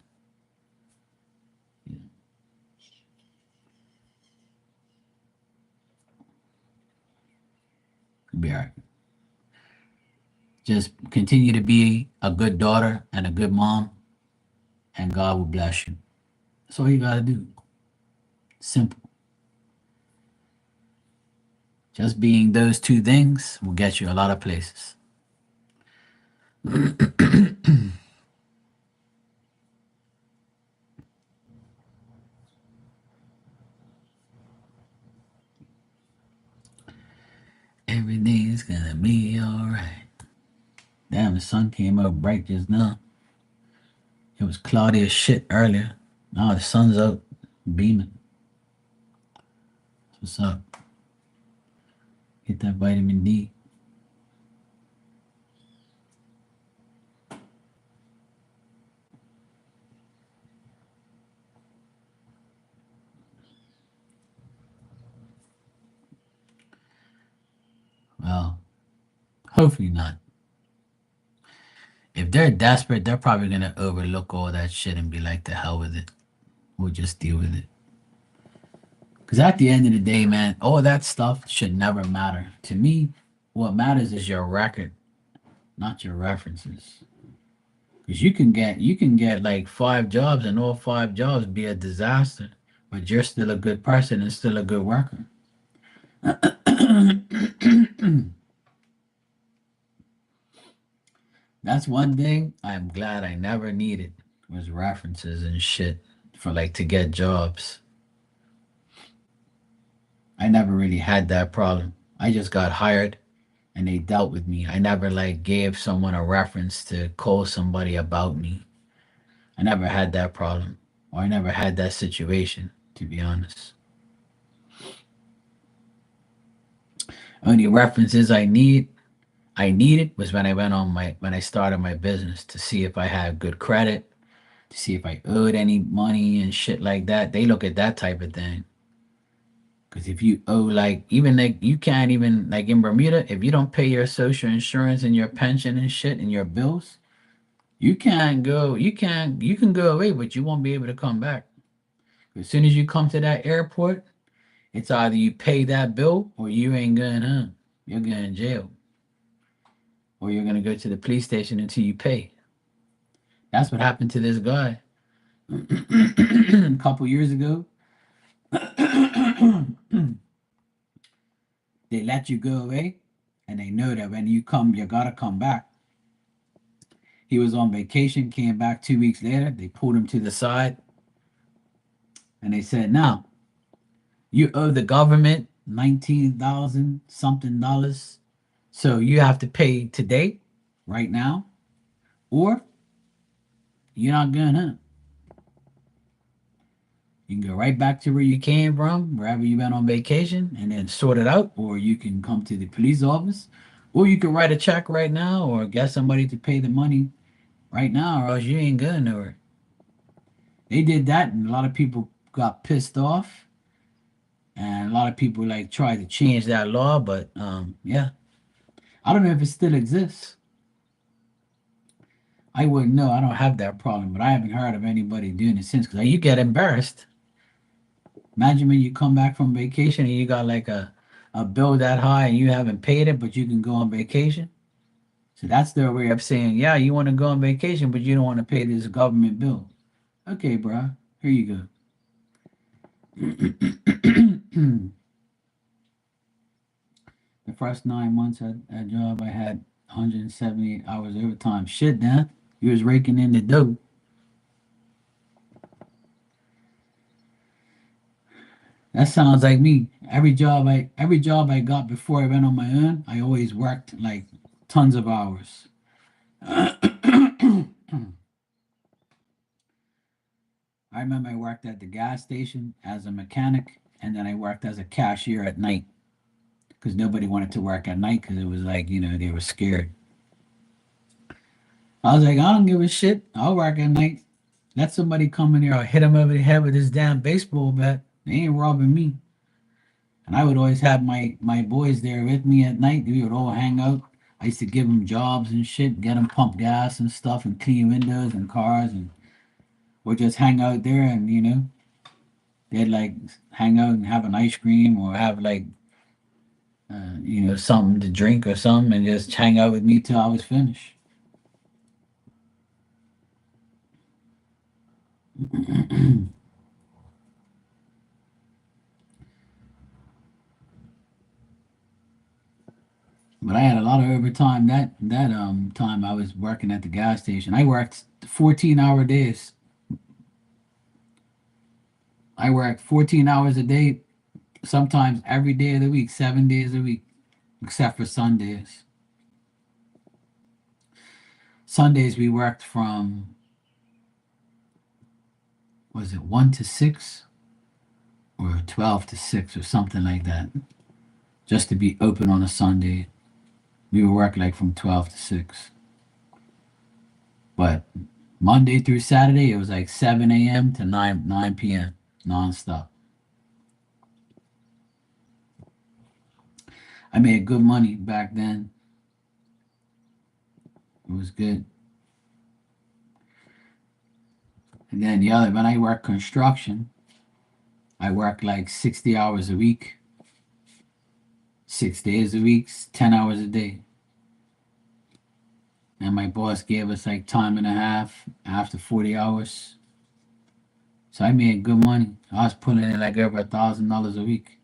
You'll be all right. Just continue to be a good daughter and a good mom, and God will bless you. That's all you gotta do. Simple. Just being those two things will get you a lot of places. Everything's gonna be alright. Damn, the sun came up bright just now. It was cloudy as shit earlier. Now the sun's out beaming. What's up? Get that vitamin D. Well, hopefully not. If they're desperate, they're probably gonna overlook all that shit and be like, the hell with it. We'll just deal with it. Because at the end of the day, man, all that stuff should never matter. To me, what matters is your record, not your references. Because you can get like 5 jobs and all 5 jobs be a disaster, but you're still a good person and still a good worker. That's one thing I'm glad I never needed was references and shit for like to get jobs. I never really had that problem. I just got hired and they dealt with me. I never like gave someone a reference to call somebody about me. I never had that problem. Or I never had that situation, to be honest. Only references I needed was when I started my business to see if I had good credit, to see if I owed any money and shit like that. They look at that type of thing. Because if you owe like even like you can't even like in Bermuda, if you don't pay your social insurance and your pension and shit and your bills, you can go away, but you won't be able to come back. As soon as you come to that airport, it's either you pay that bill or you ain't going home. You're going to jail. Or you're gonna go to the police station until you pay. That's what happened to this guy a couple years ago. They let you go away, and they know that when you come, you gotta come back. He was on vacation, came back 2 weeks later. They pulled him to the side, and they said, "Now you owe the government 19,000 something dollars, so you have to pay today, right now, or you're not gonna." You can go right back to where you came from, wherever you went on vacation, and then sort it out, or you can come to the police office, or you can write a check right now, or get somebody to pay the money right now, or else you ain't going nowhere. They did that, and a lot of people got pissed off, and a lot of people like tried to change that law, but yeah, I don't know if it still exists. I wouldn't know. I don't have that problem, but I haven't heard of anybody doing it since. Because you get embarrassed. Imagine when you come back from vacation and you got like a bill that high and you haven't paid it, but you can go on vacation. So that's their way of saying, yeah, you want to go on vacation, but you don't want to pay this government bill. Okay, bro, here you go. The first 9 months at that job, I had 178 hours overtime. Shit, Dan, you was raking in the dough. That sounds like me. Every job I got before I went on my own, I always worked like tons of hours. I remember I worked at the gas station as a mechanic, and then I worked as a cashier at night because nobody wanted to work at night because it was like, they were scared. I was like, I don't give a shit. I'll work at night. Let somebody come in here. I'll hit him over the head with this damn baseball bat. They ain't robbing me. And I would always have my boys there with me at night. We would all hang out. I used to give them jobs and shit, get them pump gas and stuff, and clean windows and cars, and or just hang out there. And they'd like hang out and have an ice cream or have like something to drink or something, and just hang out with me till I was finished. But I had a lot of overtime that time I was working at the gas station. I worked 14-hour days. I worked 14 hours a day, sometimes every day of the week, 7 days a week, except for Sundays. Sundays we worked from, was it 1 to 6 or 12 to 6 or something like that, just to be open on a Sunday. We would work like from 12 to 6. But Monday through Saturday, it was like 7 a.m. to 9 p.m. nonstop. I made good money back then. It was good. And then when I worked construction, I worked like 60 hours a week, 6 days a week, 10 hours a day. And my boss gave us like time and a half after 40 hours. So I made good money. I was putting in like over $1,000 a week.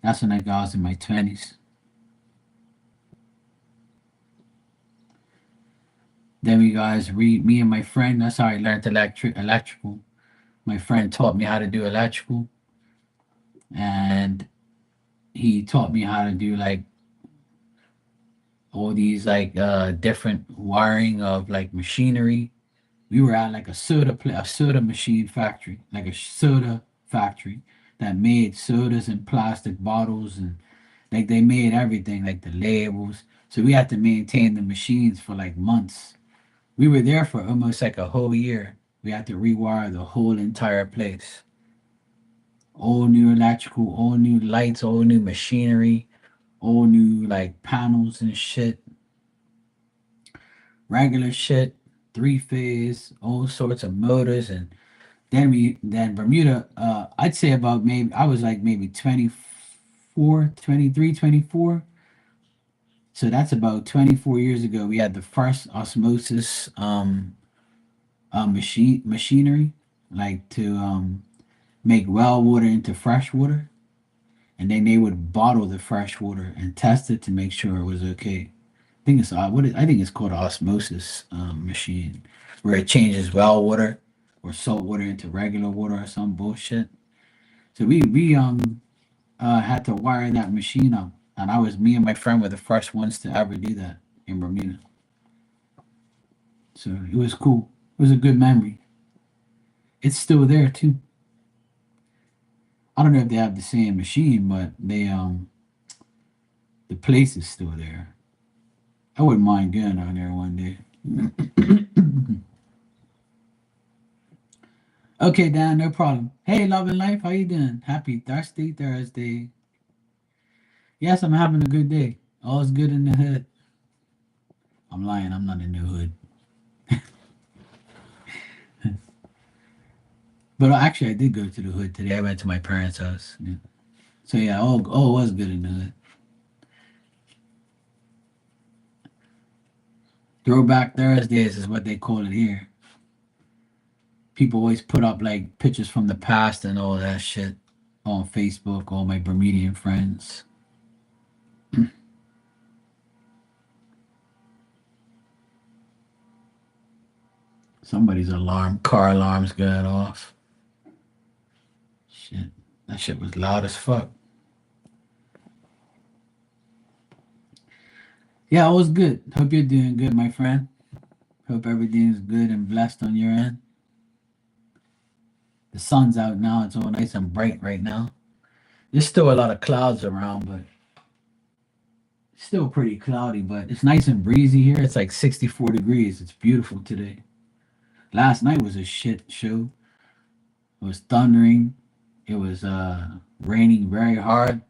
That's when I was in my 20s. Then we guys read me and my friend. That's how I learned electrical. My friend taught me how to do electrical, and he taught me how to do like all these like different wiring of like machinery. We were at like a soda machine factory, like a soda factory that made sodas in plastic bottles, and like they made everything, like the labels. So we had to maintain the machines for like months. We were there for almost like a whole year. We had to rewire the whole entire place. All new electrical, all new lights, all new machinery, all new like panels and shit, regular shit, three phase, all sorts of motors. And then Bermuda, I'd say about maybe I was like maybe 24, 23, 24. So that's about 24 years ago. We had the first osmosis machinery, like to make well water into fresh water, and then they would bottle the fresh water and test it to make sure it was okay. I think it's called osmosis machine, where it changes well water or salt water into regular water or some bullshit. So we had to wire that machine up, and me and my friend were the first ones to ever do that in Bermuda. So it was cool. It was a good memory. It's still there too. I don't know if they have the same machine, but the place is still there. I wouldn't mind going down there one day. Okay, Dan, no problem. Hey, love and life, how you doing? Happy Thirsty Thursday. Yes, I'm having a good day. All's good in the hood. I'm lying. I'm not in the hood. But actually, I did go to the hood today. I went to my parents' house. Yeah. So yeah, all was good in the hood. Throwback Thursdays is what they call it here. People always put up like pictures from the past and all that shit on Facebook, all my Bermudian friends. Somebody's car alarm's going off. Shit. That shit was loud as fuck. Yeah, it was good. Hope you're doing good, my friend. Hope everything's good and blessed on your end. The sun's out now. It's all nice and bright right now. There's still a lot of clouds around, but it's still pretty cloudy, but it's nice and breezy here. It's like 64 degrees. It's beautiful today. Last night was a shit show. It was thundering. It was raining very hard.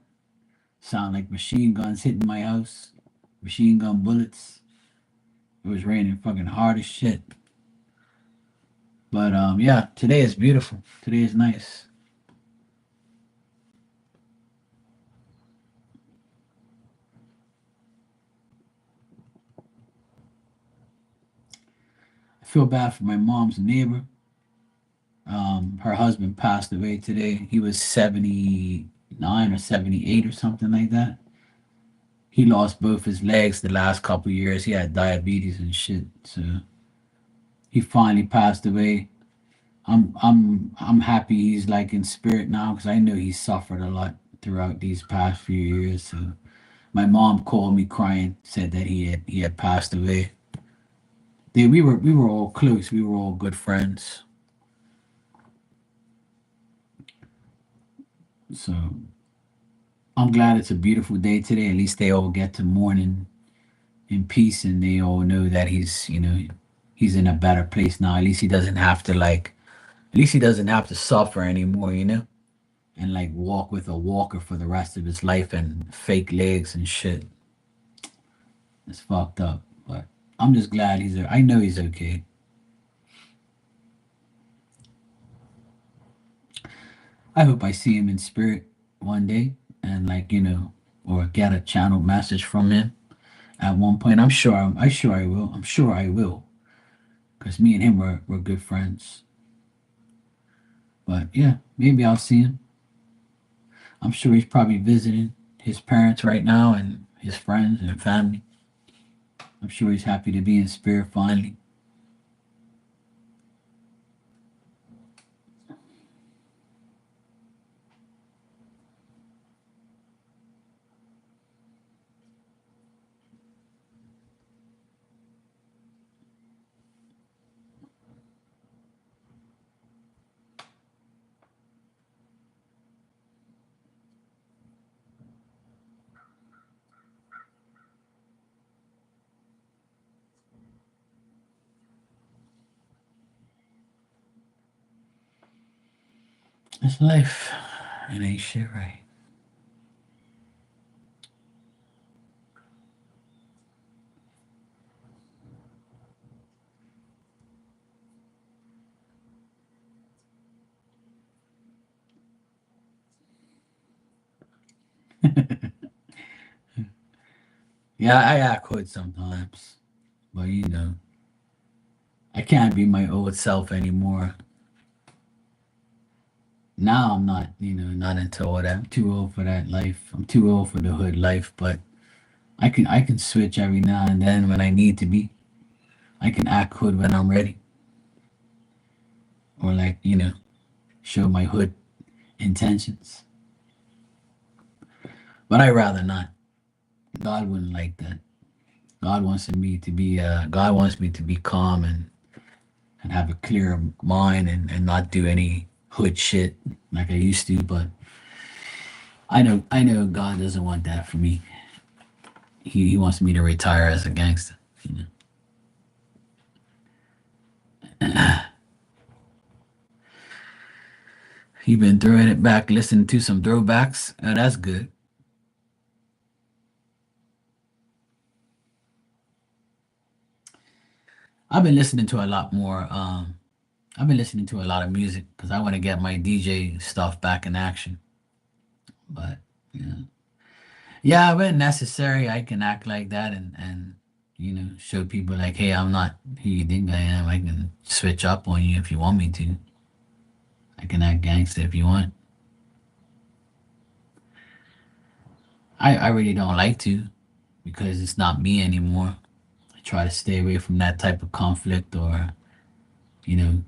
Sound like machine guns hitting my house. Machine gun bullets. It was raining fucking hard as shit. But yeah, today is beautiful. Today is nice. I feel bad for my mom's neighbor. Her husband passed away today. He was 79 or 78 or something like that. He lost both his legs the last couple years. He had diabetes and shit. So he finally passed away. I'm happy he's like in spirit now because I know he suffered a lot throughout these past few years. So my mom called me crying, said that he had passed away. We were all close. We were all good friends. So I'm glad it's a beautiful day today. At least they all get to mourn in peace, and they all know that he's in a better place now. At least he doesn't have to like. At least he doesn't have to suffer anymore. And like walk with a walker for the rest of his life and fake legs and shit. It's fucked up. But I'm just glad I know he's okay. I hope I see him in spirit one day and like, or get a channel message from him at one point. I'm sure I will. I'm sure I will. Because me and him were good friends. But yeah, maybe I'll see him. I'm sure he's probably visiting his parents right now and his friends and family. I'm sure he's happy to be in spirit finally. It's life. It ain't shit right. Yeah, I act hood sometimes. But I can't be my old self anymore. Now I'm not, not into all that. I'm too old for that life. I'm too old for the hood life, but I can switch every now and then when I need to be. I can act hood when I'm ready. Or like, show my hood intentions. But I rather not. God wouldn't like that. God wants me to be calm and have a clear mind and not do any hood shit like I used to, but I know God doesn't want that for me. He wants me to retire as a gangster. You know. He been throwing it back, listening to some throwbacks. Oh, that's good. I've been listening to a lot more. I've been listening to a lot of music because I want to get my DJ stuff back in action. But yeah, yeah, when necessary, I can act like that and show people like, hey, I'm not who you think I am. I can switch up on you if you want me to. I can act gangster if you want. I really don't like to because it's not me anymore. I try to stay away from that type of conflict or, you know,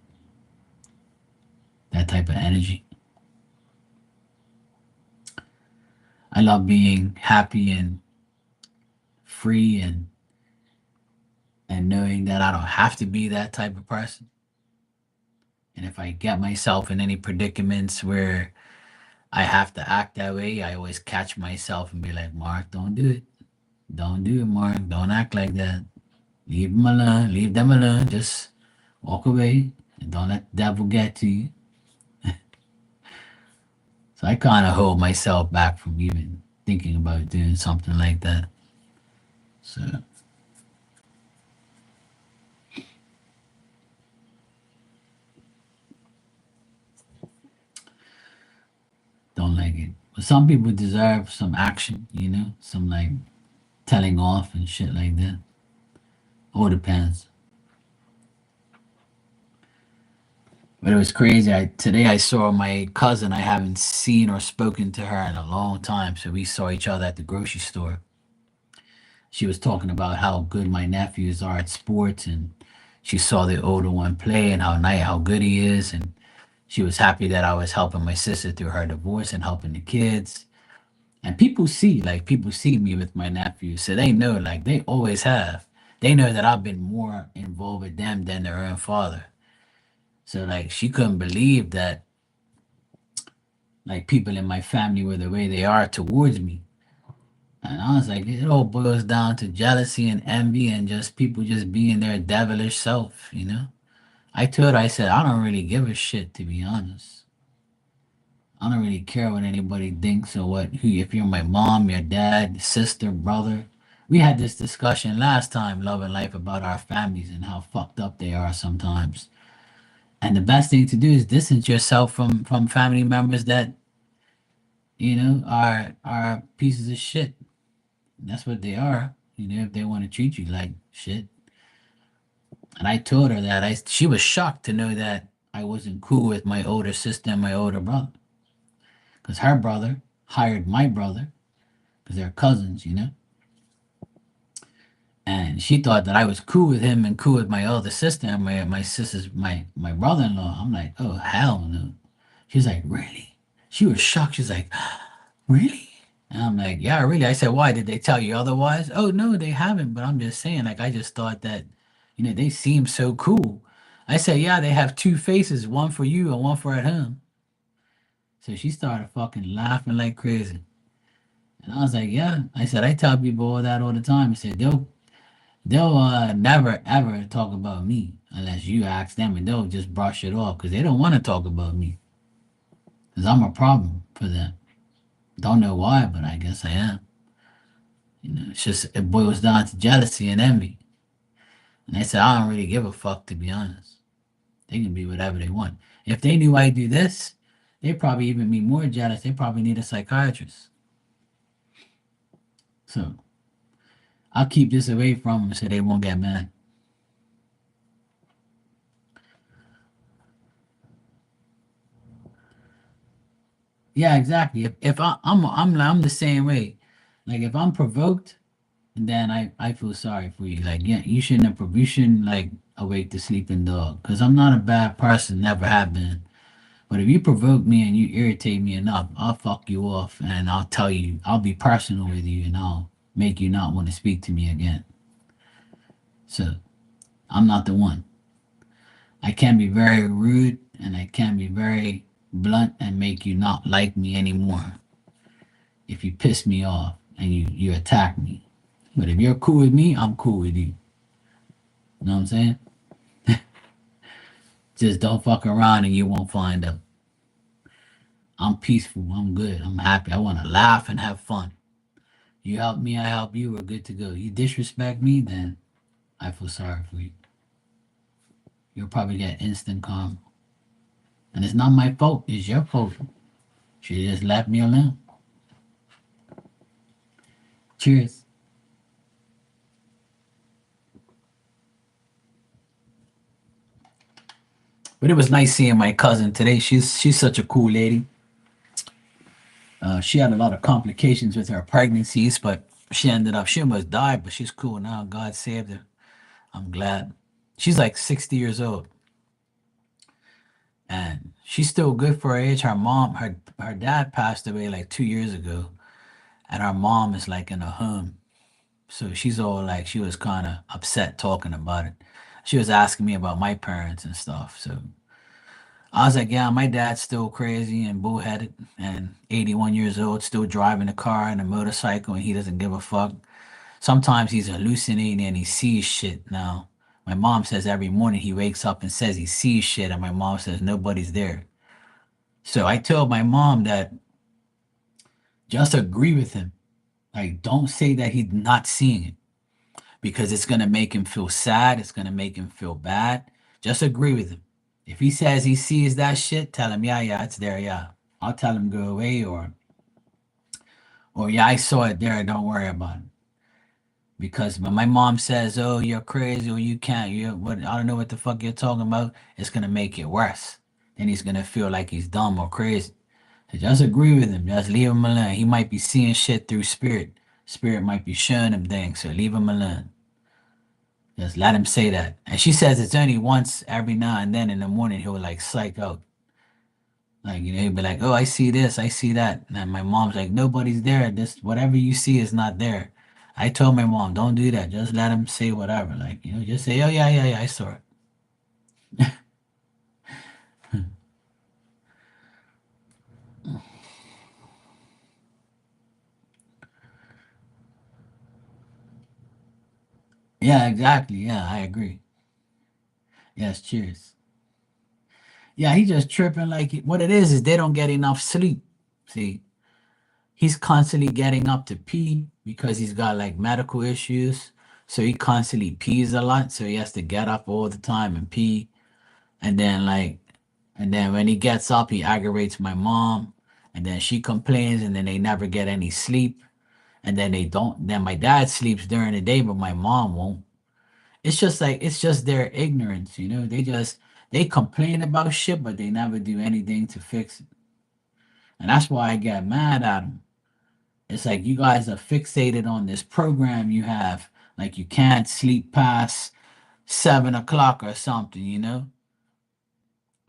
that type of energy. I love being happy and free and knowing that I don't have to be that type of person. And if I get myself in any predicaments where I have to act that way, I always catch myself and be like, Mark, don't do it. Don't do it, Mark. Don't act like that. Leave them alone. Leave them alone. Just walk away and don't let the devil get to you. So I kind of hold myself back from even thinking about doing something like that. So don't like it. But some people deserve some action, some like telling off and shit like that. All depends. But it was crazy. Today I saw my cousin. I haven't seen or spoken to her in a long time. So we saw each other at the grocery store. She was talking about how good my nephews are at sports, and she saw the older one play and how good he is, and she was happy that I was helping my sister through her divorce and helping the kids. And people see me with my nephews, so they know, like they always have. They know that I've been more involved with them than their own father. So like she couldn't believe that like people in my family were the way they are towards me. And I was like, it all boils down to jealousy and envy and just people just being their devilish self. I told her, I said, I don't really give a shit, to be honest. I don't really care what anybody thinks or if you're my mom, your dad, sister, brother. We had this discussion last time, Love and Life, about our families and how fucked up they are sometimes. And the best thing to do is distance yourself from family members that, are pieces of shit. That's what they are, if they want to treat you like shit. And I told her that she was shocked to know that I wasn't cool with my older sister and my older brother. Because her brother hired my brother, because they're cousins. And she thought that I was cool with him and cool with my older sister and my sister's my brother-in-law. I'm like, oh hell no. She's like, really? She was shocked. She's like, really? And I'm like, yeah, really. I said, why? Did they tell you otherwise? Oh no, they haven't. But I'm just saying, like, I just thought that, they seem so cool. I said, yeah, they have two faces, one for you and one for at home. So she started fucking laughing like crazy. And I was like, yeah. I said, I tell people all that all the time. I said, they'll never ever talk about me unless you ask them, and they'll just brush it off because they don't want to talk about me because I'm a problem for them. Don't know why, but I guess I am. It's just it boils down to jealousy and envy. And I said, I don't really give a fuck, to be honest. They can be whatever they want. If they knew I do this, they probably even be more jealous. They probably need a psychiatrist. So I'll keep this away from them so they won't get mad. Yeah, exactly. If I'm the same way. Like if I'm provoked, then I feel sorry for you. Like yeah, you shouldn't like awake the sleeping dog. Cause I'm not a bad person, never have been. But if you provoke me and you irritate me enough, I'll fuck you off and I'll tell you, I'll be personal with you and I'll make you not want to speak to me again. So I'm not the one. I can be very rude and I can be very blunt and make you not like me anymore if you piss me off and you attack me. But if you're cool with me, I'm cool with you. You know what I'm saying? Just don't fuck around and you won't find out. I'm peaceful. I'm good. I'm happy. I want to laugh and have fun. You help me, I help you. We're good to go. You disrespect me, then I feel sorry for you. You'll probably get instant karma. And it's not my fault. It's your fault. She just left me alone. Cheers. But it was nice seeing my cousin today. She's such a cool lady. She had a lot of complications with her pregnancies, but she almost died, but she's cool now. God saved her. I'm glad. She's like 60 years old, and she's still good for her age. Her dad passed away like 2 years ago, and our mom is like in a home. So she's all like, she was kind of upset talking about it. She was asking me about my parents and stuff. So I was like, yeah, my dad's still crazy and bullheaded and 81 years old, still driving a car and a motorcycle, and he doesn't give a fuck. Sometimes he's hallucinating and he sees shit now. My mom says every morning he wakes up and says he sees shit, and my mom says nobody's there. So I told my mom that just agree with him. Like, don't say that he's not seeing it because it's going to make him feel sad. It's going to make him feel bad. Just agree with him. If he says he sees that shit, tell him, yeah, yeah, it's there, yeah. I'll tell him go away, or yeah, I saw it there. Don't worry about it. Because when my mom says, "Oh, you're crazy," or "You can't," you what? I don't know what the fuck you're talking about. It's gonna make it worse. Then he's gonna feel like he's dumb or crazy. So just agree with him. Just leave him alone. He might be seeing shit through spirit. Spirit might be showing him things. So leave him alone. Just let him say that. And she says it's only once every now and then in the morning he'll like psych out. Like, he'll be like, oh, I see this, I see that. And my mom's like, nobody's there. This, whatever you see is not there. I told my mom, don't do that. Just let him say whatever. Like, just say, oh, yeah, yeah, yeah, I saw it. Yeah, exactly. Yeah, I agree. Yes, cheers. Yeah, he just tripping. Like, what it is they don't get enough sleep. See, he's constantly getting up to pee because he's got like medical issues. So he constantly pees a lot. So he has to get up all the time and pee. And then when he gets up, he aggravates my mom, and then she complains, and then they never get any sleep, and then they don't. Then my dad sleeps during the day, but my mom won't. It's just their ignorance. They complain about shit, but they never do anything to fix it, and that's why I get mad at them. It's like you guys are fixated on this program you have, like you can't sleep past 7 o'clock or something.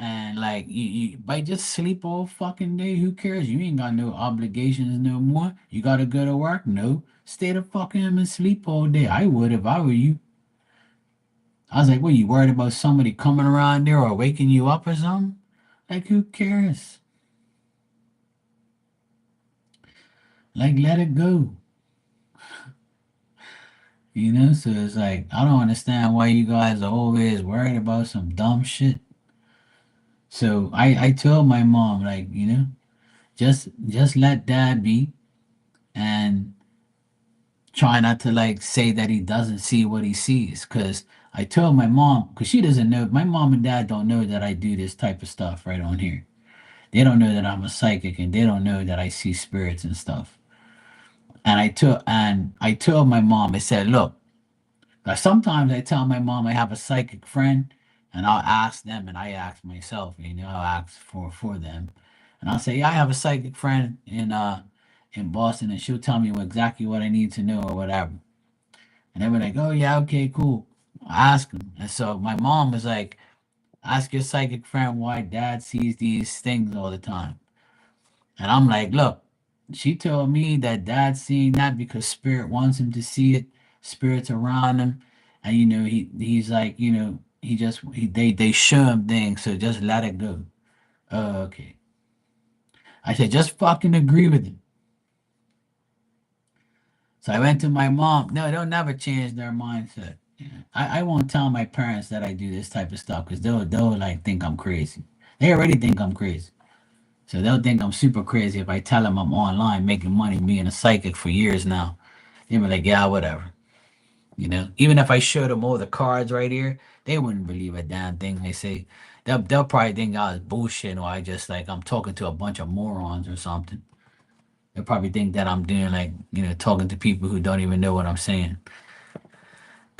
And like you might just sleep all fucking day. Who cares? You ain't got no obligations no more. You gotta go to work? No. Stay the fuck in and sleep all day. I would if I were you. I was like, what, you worried about somebody coming around there or waking you up or something? Like, who cares? Like, let it go. So it's like I don't understand why you guys are always worried about some dumb shit. So I told my mom, like, just let dad be and try not to like say that he doesn't see what he sees. Cause I told my mom, cause she doesn't know, my mom and dad don't know that I do this type of stuff right on here. They don't know that I'm a psychic, and they don't know that I see spirits and stuff. And I told my mom, I said, look, 'cause sometimes I tell my mom I have a psychic friend, and I'll ask them, and I ask myself, I'll ask for them. And I'll say, yeah, I have a psychic friend in Boston, and she'll tell me exactly what I need to know or whatever. And they were like, oh, yeah, okay, cool. I ask him. And so my mom was like, ask your psychic friend why dad sees these things all the time. And I'm like, look, she told me that dad's seeing that because spirit wants him to see it, spirits around him. And, he's like, they show him things, so just let it go. Oh, okay. I said, just fucking agree with him. So I went to my mom. No, they'll never change their mindset. Yeah. I won't tell my parents that I do this type of stuff because they'll like think I'm crazy. They already think I'm crazy. So they'll think I'm super crazy if I tell them I'm online making money being a psychic for years now. They'll be like, yeah, whatever. Even if I showed them all the cards right here, they wouldn't believe a damn thing they say. They'll probably think I was bullshit or I just like I'm talking to a bunch of morons or something. They'll probably think that I'm doing like, talking to people who don't even know what I'm saying.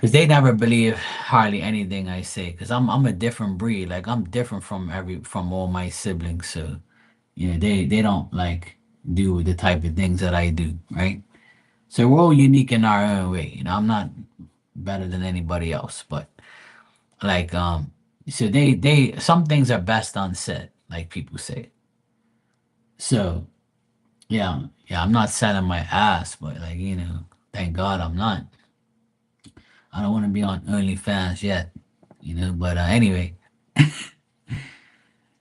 Cause they never believe hardly anything I say. Cause I'm a different breed. Like I'm different from all my siblings. So yeah, they don't like do the type of things that I do, right? So we're all unique in our own way. I'm not better than anybody else, but like so they some things are best unsaid, like people say. So yeah, I'm not selling my ass, but like, thank God I'm not. I don't want to be on OnlyFans yet, but anyway.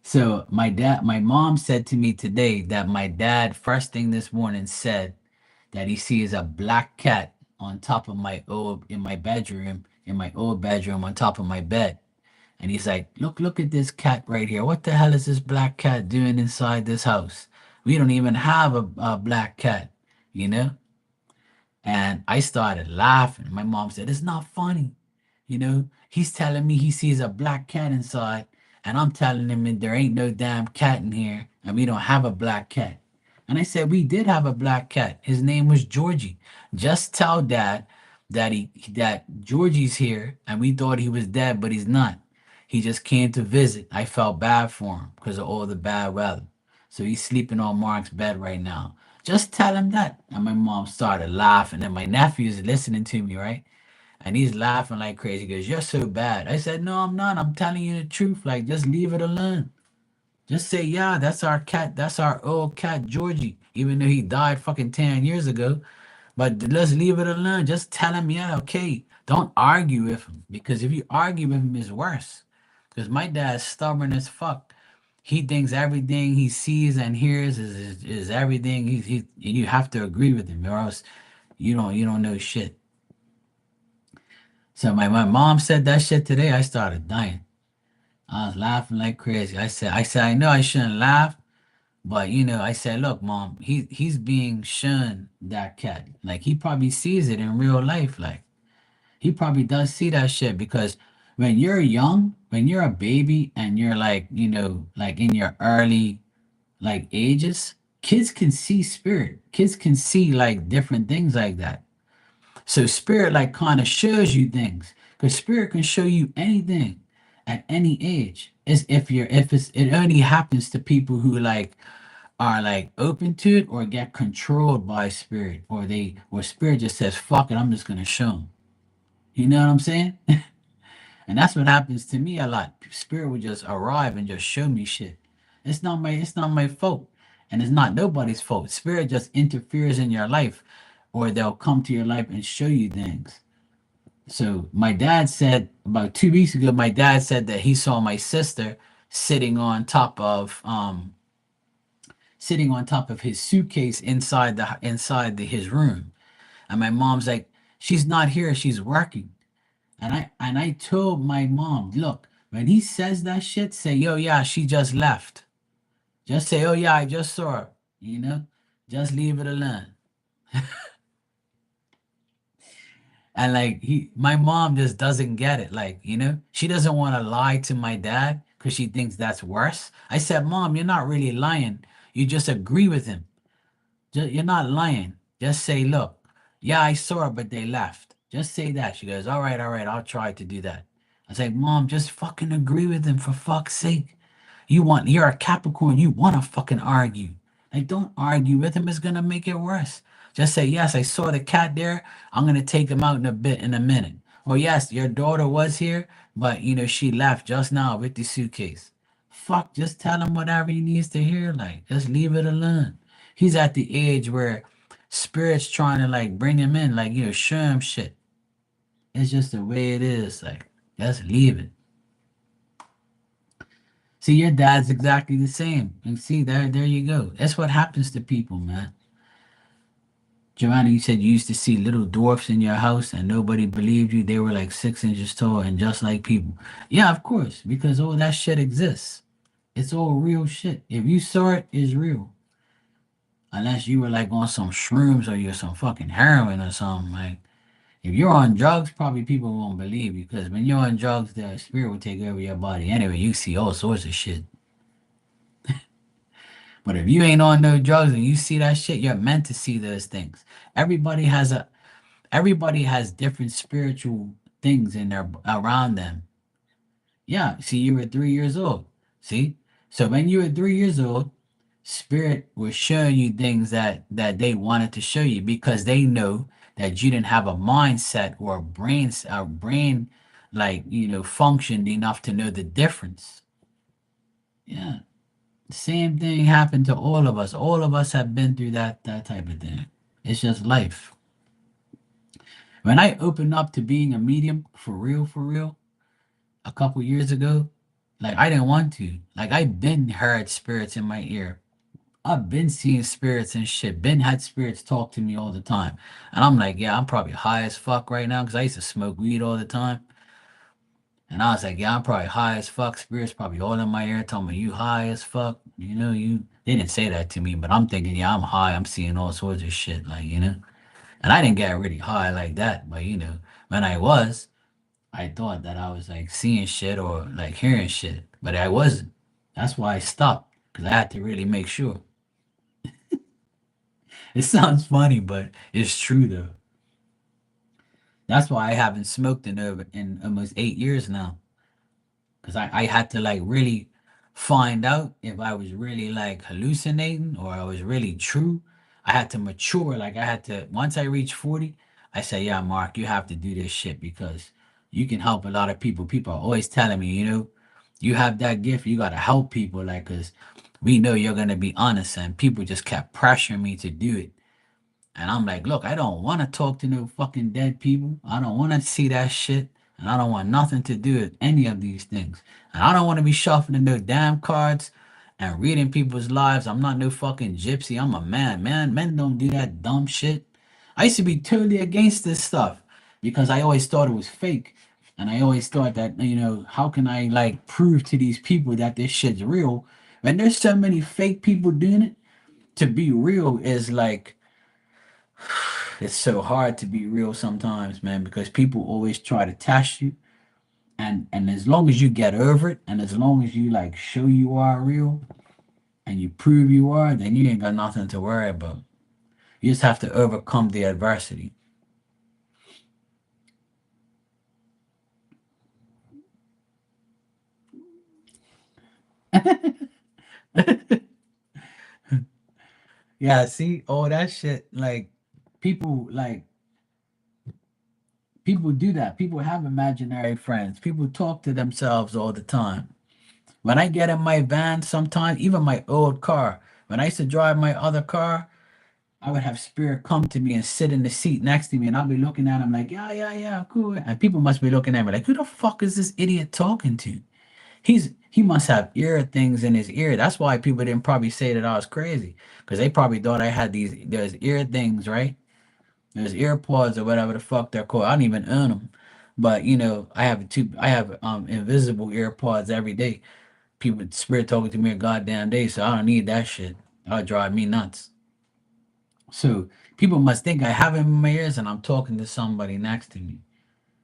So my mom said to me today that my dad first thing this morning said that he sees a black cat on top of my old bedroom on top of my bed. And he's like, look at this cat right here. What the hell is this black cat doing inside this house? We don't even have a black cat, you know? And I started laughing. My mom said, it's not funny. He's telling me he sees a black cat inside, and I'm telling him that there ain't no damn cat in here, and we don't have a black cat. And I said, we did have a black cat. His name was Georgie. Just tell dad that Georgie's here, and we thought he was dead, but he's not. He just came to visit. I felt bad for him because of all the bad weather. So he's sleeping on Mark's bed right now. Just tell him that. And my mom started laughing, and my nephew's listening to me, right? And he's laughing like crazy. He goes, you're so bad. I said, no, I'm not. I'm telling you the truth. Like, just leave it alone. Just say, yeah, that's our cat. That's our old cat, Georgie. Even though he died fucking 10 years ago. But let's leave it alone. Just tell him, yeah, okay. Don't argue with him. Because if you argue with him, it's worse. Because my dad's stubborn as fuck. He thinks everything he sees and hears is everything. You have to agree with him, or else you don't know shit. So my mom said that shit today. I started dying. I was laughing like crazy. I said, I know I shouldn't laugh, but I said, look, mom, he's being shown that cat. Like he probably sees it in real life. Like he probably does see that shit because when you're young, when you're a baby and you're like, like in your early like ages, kids can see spirit. Kids can see like different things like that. So spirit like kind of shows you things because spirit can show you anything at any age. It's if it only happens to people who like are like open to it or get controlled by spirit or spirit just says fuck it, I'm just gonna show them. You know what I'm saying? And that's what happens to me a lot. Spirit would just arrive and just show me shit. It's not my fault. And it's not nobody's fault. Spirit just interferes in your life or they'll come to your life and show you things. So my dad said about 2 weeks ago, my dad said that he saw my sister sitting on top of his suitcase his room. And my mom's like, she's not here, she's working. And I told my mom, look, when he says that shit, say, yo, yeah, she just left. Just say, oh yeah, I just saw her. You know, just leave it alone. And like my mom just doesn't get it. Like, she doesn't want to lie to my dad because she thinks that's worse. I said, Mom, you're not really lying. You just agree with him. You're not lying. Just say, look, yeah, I saw her, but they left. Just say that. She goes, all right, I'll try to do that. I say, Mom, just fucking agree with him for fuck's sake. You're a Capricorn, you want to fucking argue. Like, don't argue with him, it's gonna make it worse. Just say, yes, I saw the cat there. I'm gonna take him out in a minute. Or yes, your daughter was here, but she left just now with the suitcase. Fuck, just tell him whatever he needs to hear. Like, just leave it alone. He's at the age where spirit's trying to like bring him in, like show him shit. It's just the way it is. Like, just leave it. See, your dad's exactly the same. And see, there you go. That's what happens to people, man. Joanna, you said you used to see little dwarfs in your house and nobody believed you. They were like 6 inches tall and just like people. Yeah, of course, because all that shit exists. It's all real shit. If you saw it, it's real. Unless you were like on some shrooms or you're some fucking heroin or something. Like, if you're on drugs, probably people won't believe you because when you're on drugs, the spirit will take over your body. Anyway, you see all sorts of shit. But if you ain't on no drugs and you see that shit, you're meant to see those things. Everybody has a everybody has different spiritual things in there around them. Yeah, see, you were 3 years old. See? So when you were 3 years old, spirit was showing you things that they wanted to show you because they know that you didn't have a mindset or a brain like functioned enough to know the difference. Yeah. Same thing happened to all of us. All of us have been through that type of thing. It's just life. When I opened up to being a medium for real, a couple years ago, like I didn't want to. Like I've been heard spirits in my ear. I've been seeing spirits and shit. Been had spirits talk to me all the time. And I'm like, yeah, I'm probably high as fuck right now because I used to smoke weed all the time. And I was like, yeah, I'm probably high as fuck. Spirits probably all in my ear telling me you high as fuck. They didn't say that to me, but I'm thinking, yeah, I'm high. I'm seeing all sorts of shit, like. And I didn't get really high like that, but when I was, I thought that I was like seeing shit or like hearing shit, but I wasn't. That's why I stopped because I had to really make sure. It sounds funny, but it's true though. That's why I haven't smoked in almost 8 years now. Because I had to like really find out if I was really like hallucinating or I was really true. I had to mature. Like I had to once I reached 40, I said, yeah, Mark, you have to do this shit because you can help a lot of people. People are always telling me, you have that gift, you gotta help people, like, cause we know you're gonna be honest, and people just kept pressuring me to do it. And I'm like, look, I don't want to talk to no fucking dead people. I don't want to see that shit. And I don't want nothing to do with any of these things. And I don't want to be shuffling no damn cards and reading people's lives. I'm not no fucking gypsy. I'm a man. Men don't do that dumb shit. I used to be totally against this stuff because I always thought it was fake. And I always thought that, how can I like prove to these people that this shit's real? When there's so many fake people doing it, to be real is like it's so hard to be real sometimes, man, because people always try to test you. And as long as you get over it, and as long as you like show you are real and you prove you are, then you ain't got nothing to worry about. You just have to overcome the adversity. Yeah, see, all that shit, like people people do that. People have imaginary friends. People talk to themselves all the time. When I get in my van, sometimes even my old car, when I used to drive my other car, I would have spirit come to me and sit in the seat next to me, and I'll be looking at him like, yeah, yeah, yeah, cool. And people must be looking at me like, who the fuck is this idiot talking to? He must have ear things in his ear. That's why people didn't probably say that I was crazy, because they probably thought I had there's ear things, right? There's ear pods or whatever the fuck they're called. I don't even own them, but I have invisible ear pods every day. People spirit talking to me a goddamn day, so I don't need that shit. That'll drive me nuts. So people must think I have him in my ears and I'm talking to somebody next to me.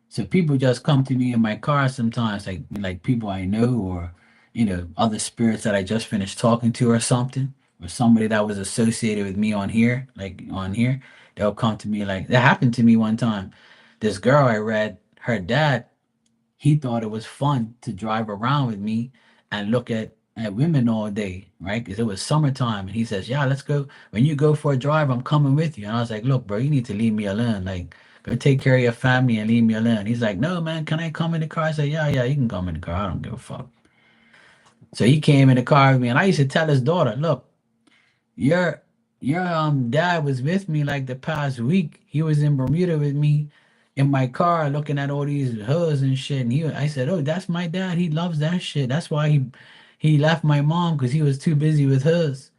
So people just come to me in my car sometimes, like people I know or other spirits that I just finished talking to or something, or somebody that was associated with me on here, like on here. They'll come to me like that happened to me one time. This girl I read, her dad, he thought it was fun to drive around with me and look at women all day, right? Because it was summertime, and he says, "Yeah, let's go. When you go for a drive, I'm coming with you." And I was like, "Look, bro, you need to leave me alone. Like, go take care of your family and leave me alone." He's like, "No, man, can I come in the car?" I said, "Yeah, yeah, you can come in the car. I don't give a fuck." So he came in the car with me, and I used to tell his daughter, "Look, your dad was with me like the past week. He was in Bermuda with me in my car looking at all these hoes and shit." And I said, "Oh, that's my dad. He loves that shit. That's why he left my mom because he was too busy with hers."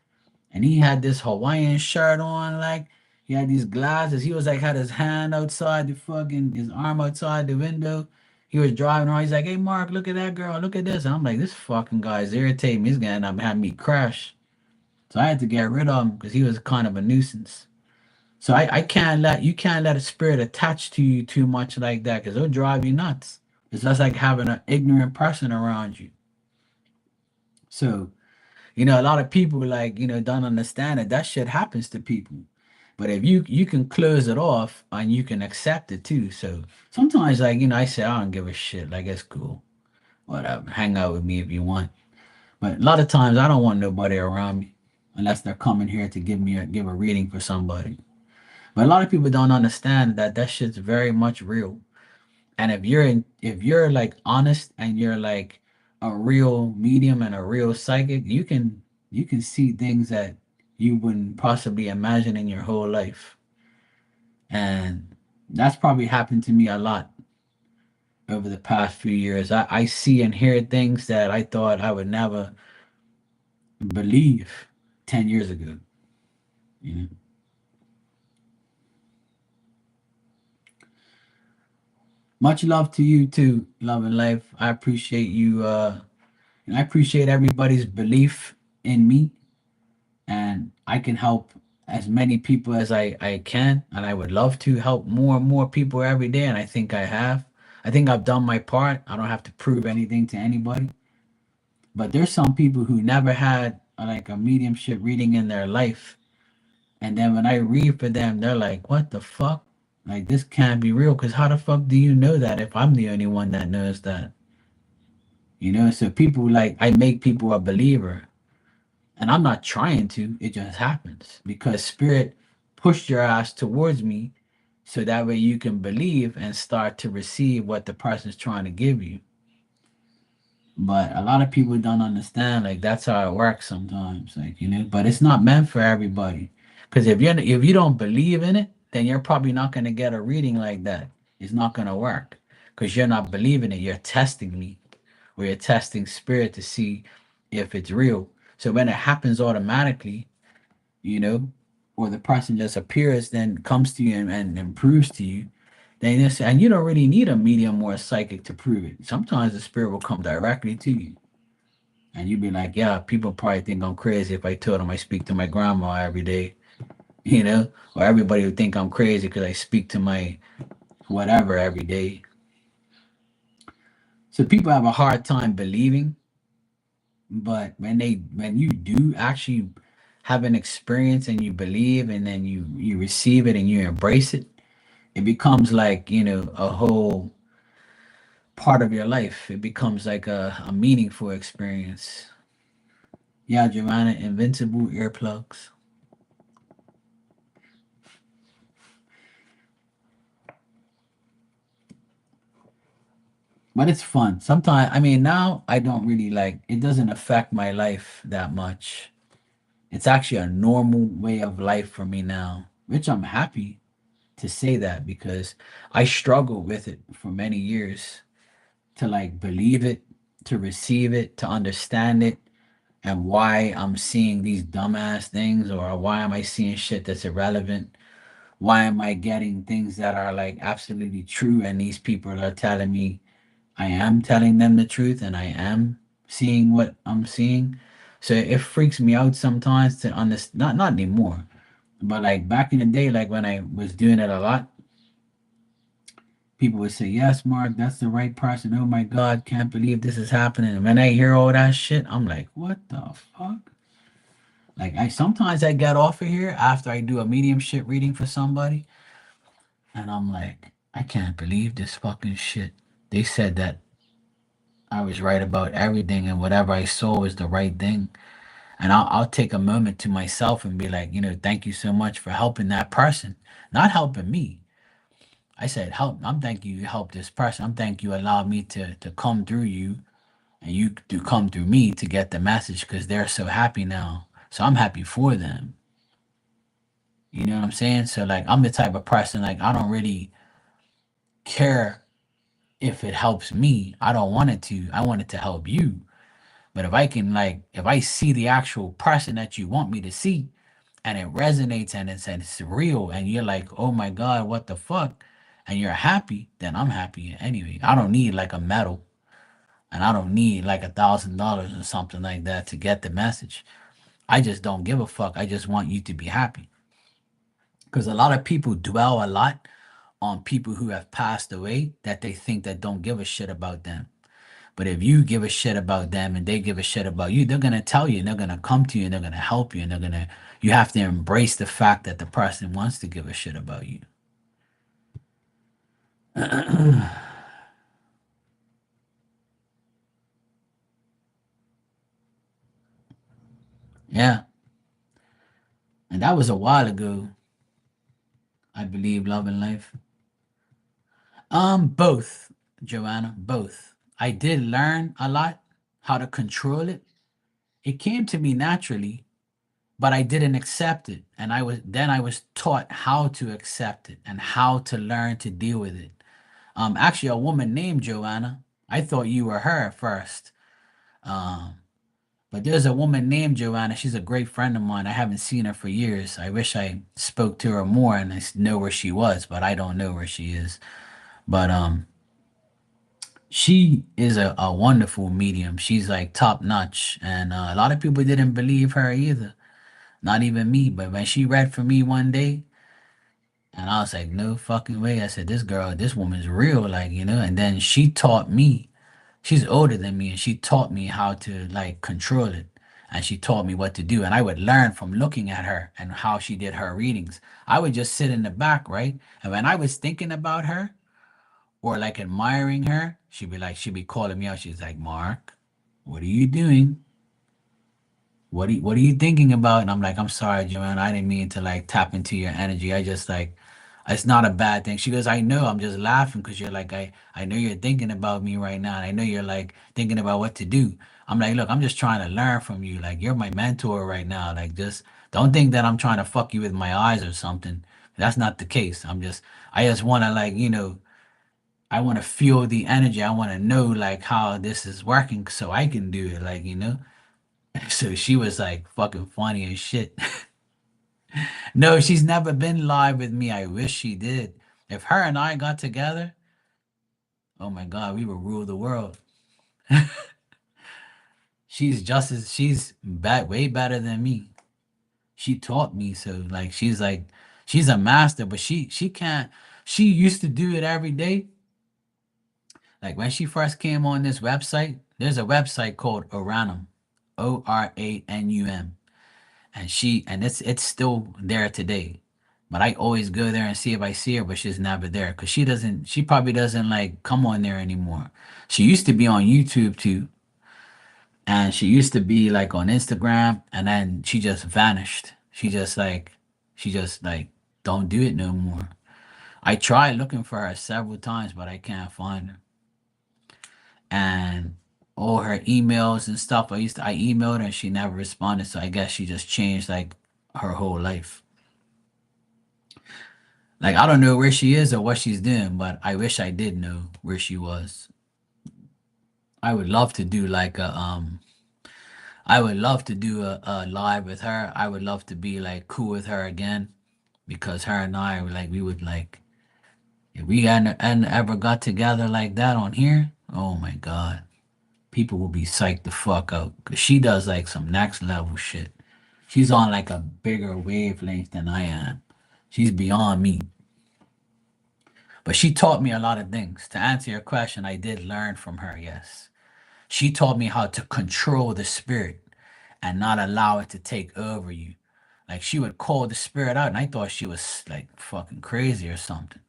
And he had this Hawaiian shirt on, like he had these glasses. He was like had his hand outside the fucking his arm outside the window. He was driving around. He's like, "Hey, Mark, look at that girl. Look at this." And I'm like, "This fucking guy's irritating me. He's gonna end up having me crash." So I had to get rid of him because he was kind of a nuisance. So I can't let you can't let a spirit attach to you too much like that because it'll drive you nuts. It's just like having an ignorant person around you. So a lot of people like don't understand that shit happens to people. But if you can close it off and you can accept it too. So sometimes, like, I say I don't give a shit. Like, it's cool. Whatever. Hang out with me if you want. But a lot of times I don't want nobody around me unless they're coming here to give a reading for somebody. But a lot of people don't understand that that shit's very much real. And if you're like honest and you're like a real medium and a real psychic, you can see things that you wouldn't possibly imagine in your whole life. And that's probably happened to me a lot over the past few years. I see and hear things that I thought I would never believe 10 years ago. You know? Much love to you too, Love and Life. I appreciate you. And I appreciate everybody's belief in me, and I can help as many people as I can, and I would love to help more and more people every day, and I think I have. I think I've done my part. I don't have to prove anything to anybody. But there's some people who never had like a mediumship reading in their life, and then when I read for them, they're like, "What the fuck? Like, this can't be real. Because how the fuck do you know that if I'm the only one that knows that?" So people, like, I make people a believer, and I'm not trying to. It just happens because spirit pushed your ass towards me, so that way you can believe and start to receive what the person's trying to give you. But a lot of people don't understand, like, that's how it works sometimes, like, but it's not meant for everybody. Because if you don't believe in it, then you're probably not going to get a reading like that. It's not going to work because you're not believing it. You're testing me, or you're testing spirit to see if it's real. So when it happens automatically, you know, or the person just appears, then comes to you and proves to you, then and you don't really need a medium or a psychic to prove it. Sometimes the spirit will come directly to you. And you'd be like, yeah, people probably think I'm crazy if I told them I speak to my grandma every day, or everybody would think I'm crazy because I speak to my whatever every day. So people have a hard time believing, but when you do actually have an experience and you believe and then you receive it and you embrace it, it becomes like, a whole part of your life. It becomes like a meaningful experience. Yeah, Joanna, invincible earplugs. But it's fun. Sometimes, I mean, now I don't really like it, doesn't affect my life that much. It's actually a normal way of life for me now, which I'm happy to say that because I struggled with it for many years to like believe it, to receive it, to understand it, and why I'm seeing these dumbass things, or why am I seeing shit that's irrelevant? Why am I getting things that are like absolutely true and these people are telling me I am telling them the truth and I am seeing what I'm seeing? So it freaks me out sometimes to understand, not anymore, but like back in the day, like when I was doing it a lot, people would say, "Yes, Mark, that's the right person. Oh my God, can't believe this is happening." And when I hear all that shit, I'm like, "What the fuck?" Like, I sometimes I get off of here after I do a medium shit reading for somebody, and I'm like, I can't believe this fucking shit. They said that I was right about everything, and whatever I saw was the right thing. And I'll take a moment to myself and be like, thank you so much for helping that person, not helping me. I said, help. I'm thank you help this person. I'm thank you allowed me to come through you, and you to come through me to get the message because they're so happy now. So I'm happy for them. You know what I'm saying? So like I'm the type of person, like, I don't really care if it helps me. I don't want it to. I want it to help you. But if I see the actual person that you want me to see and it resonates and it's real and you're like, oh my God, what the fuck? And you're happy, then I'm happy anyway. I don't need like a medal, and I don't need like $1,000 or something like that to get the message. I just don't give a fuck. I just want you to be happy. Because a lot of people dwell a lot on people who have passed away that they think that don't give a shit about them. But if you give a shit about them and they give a shit about you, they're gonna tell you and they're gonna come to you and they're gonna help you and they're gonna you have to embrace the fact that the person wants to give a shit about you. Yeah. And that was a while ago, I believe, Love and Life. Both, Joanna, both. I did learn a lot how to control it. It came to me naturally, but I didn't accept it. And I was taught how to accept it and how to learn to deal with it. Actually, a woman named Joanna. I thought you were her at first. Um, but there's a woman named Joanna. She's a great friend of mine. I haven't seen her for years. I wish I spoke to her more and know where she was, but I don't know where she is. But she is a wonderful medium. She's like top notch, and a lot of people didn't believe her either. Not even me. But when she read for me one day, and I was like, no fucking way. I said, this woman's real, like, And then she taught me. She's older than me, and she taught me how to like control it. And she taught me what to do. And I would learn from looking at her and how she did her readings. I would just sit in the back, right? And when I was thinking about her or like admiring her, she'd be calling me out. She's like, Mark, what are you doing? What are you thinking about? And I'm like, I'm sorry, Joanne. I didn't mean to like tap into your energy. I just like it's not a bad thing. She goes, I know, I'm just laughing because you're like, I know you're thinking about me right now. And I know you're like thinking about what to do. I'm like, look, I'm just trying to learn from you. Like you're my mentor right now. Like just don't think that I'm trying to fuck you with my eyes or something. That's not the case. I just wanna like, I wanna feel the energy. I wanna know like how this is working so I can do it, like. So she was like fucking funny as shit. No, she's never been live with me. I wish she did. If her and I got together, oh my God, we would rule the world. She's way better than me. She taught me so she's a master, but she can't. She used to do it every day. Like when she first came on this website, there's a website called Oranum, Oranum, and it's still there today. But I always go there and see if I see her, but she's never there because she probably doesn't like come on there anymore. She used to be on YouTube too, and she used to be like on Instagram, and then she just vanished. She just like don't do it no more. I tried looking for her several times, but I can't find her. And all her emails and stuff, I emailed her and she never responded, so I guess she just changed like her whole life. Like I don't know where she is or what she's doing, but I wish I did know where she was. I would love to do like I would love to do a live with her. I would love to be like cool with her again because her and I were like we would like if we hadn't and ever got together like that on here. Oh my God, people will be psyched the fuck out because she does like some next level shit. She's on like a bigger wavelength than I am. She's beyond me. But she taught me a lot of things. To answer your question, I did learn from her, yes. She taught me how to control the spirit and not allow it to take over you. Like she would call the spirit out, and I thought she was like fucking crazy or something.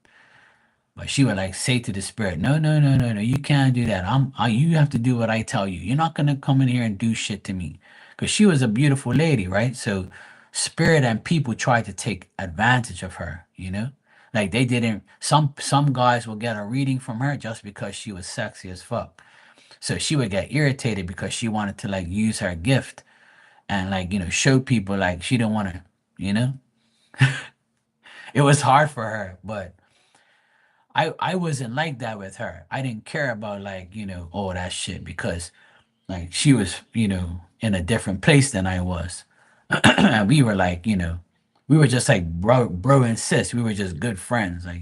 But she would like say to the spirit, "No, no, no, no, no, you can't do that. You have to do what I tell you. You're not gonna come in here and do shit to me." Because she was a beautiful lady, right? So spirit and people tried to take advantage of her. Like they didn't. Some guys will get a reading from her just because she was sexy as fuck. So she would get irritated because she wanted to like use her gift and like show people like she didn't want to. You know, it was hard for her, but I wasn't like that with her. I didn't care about like, all that shit because like she was, in a different place than I was. And we were like, we were just like bro and sis. We were just good friends, like.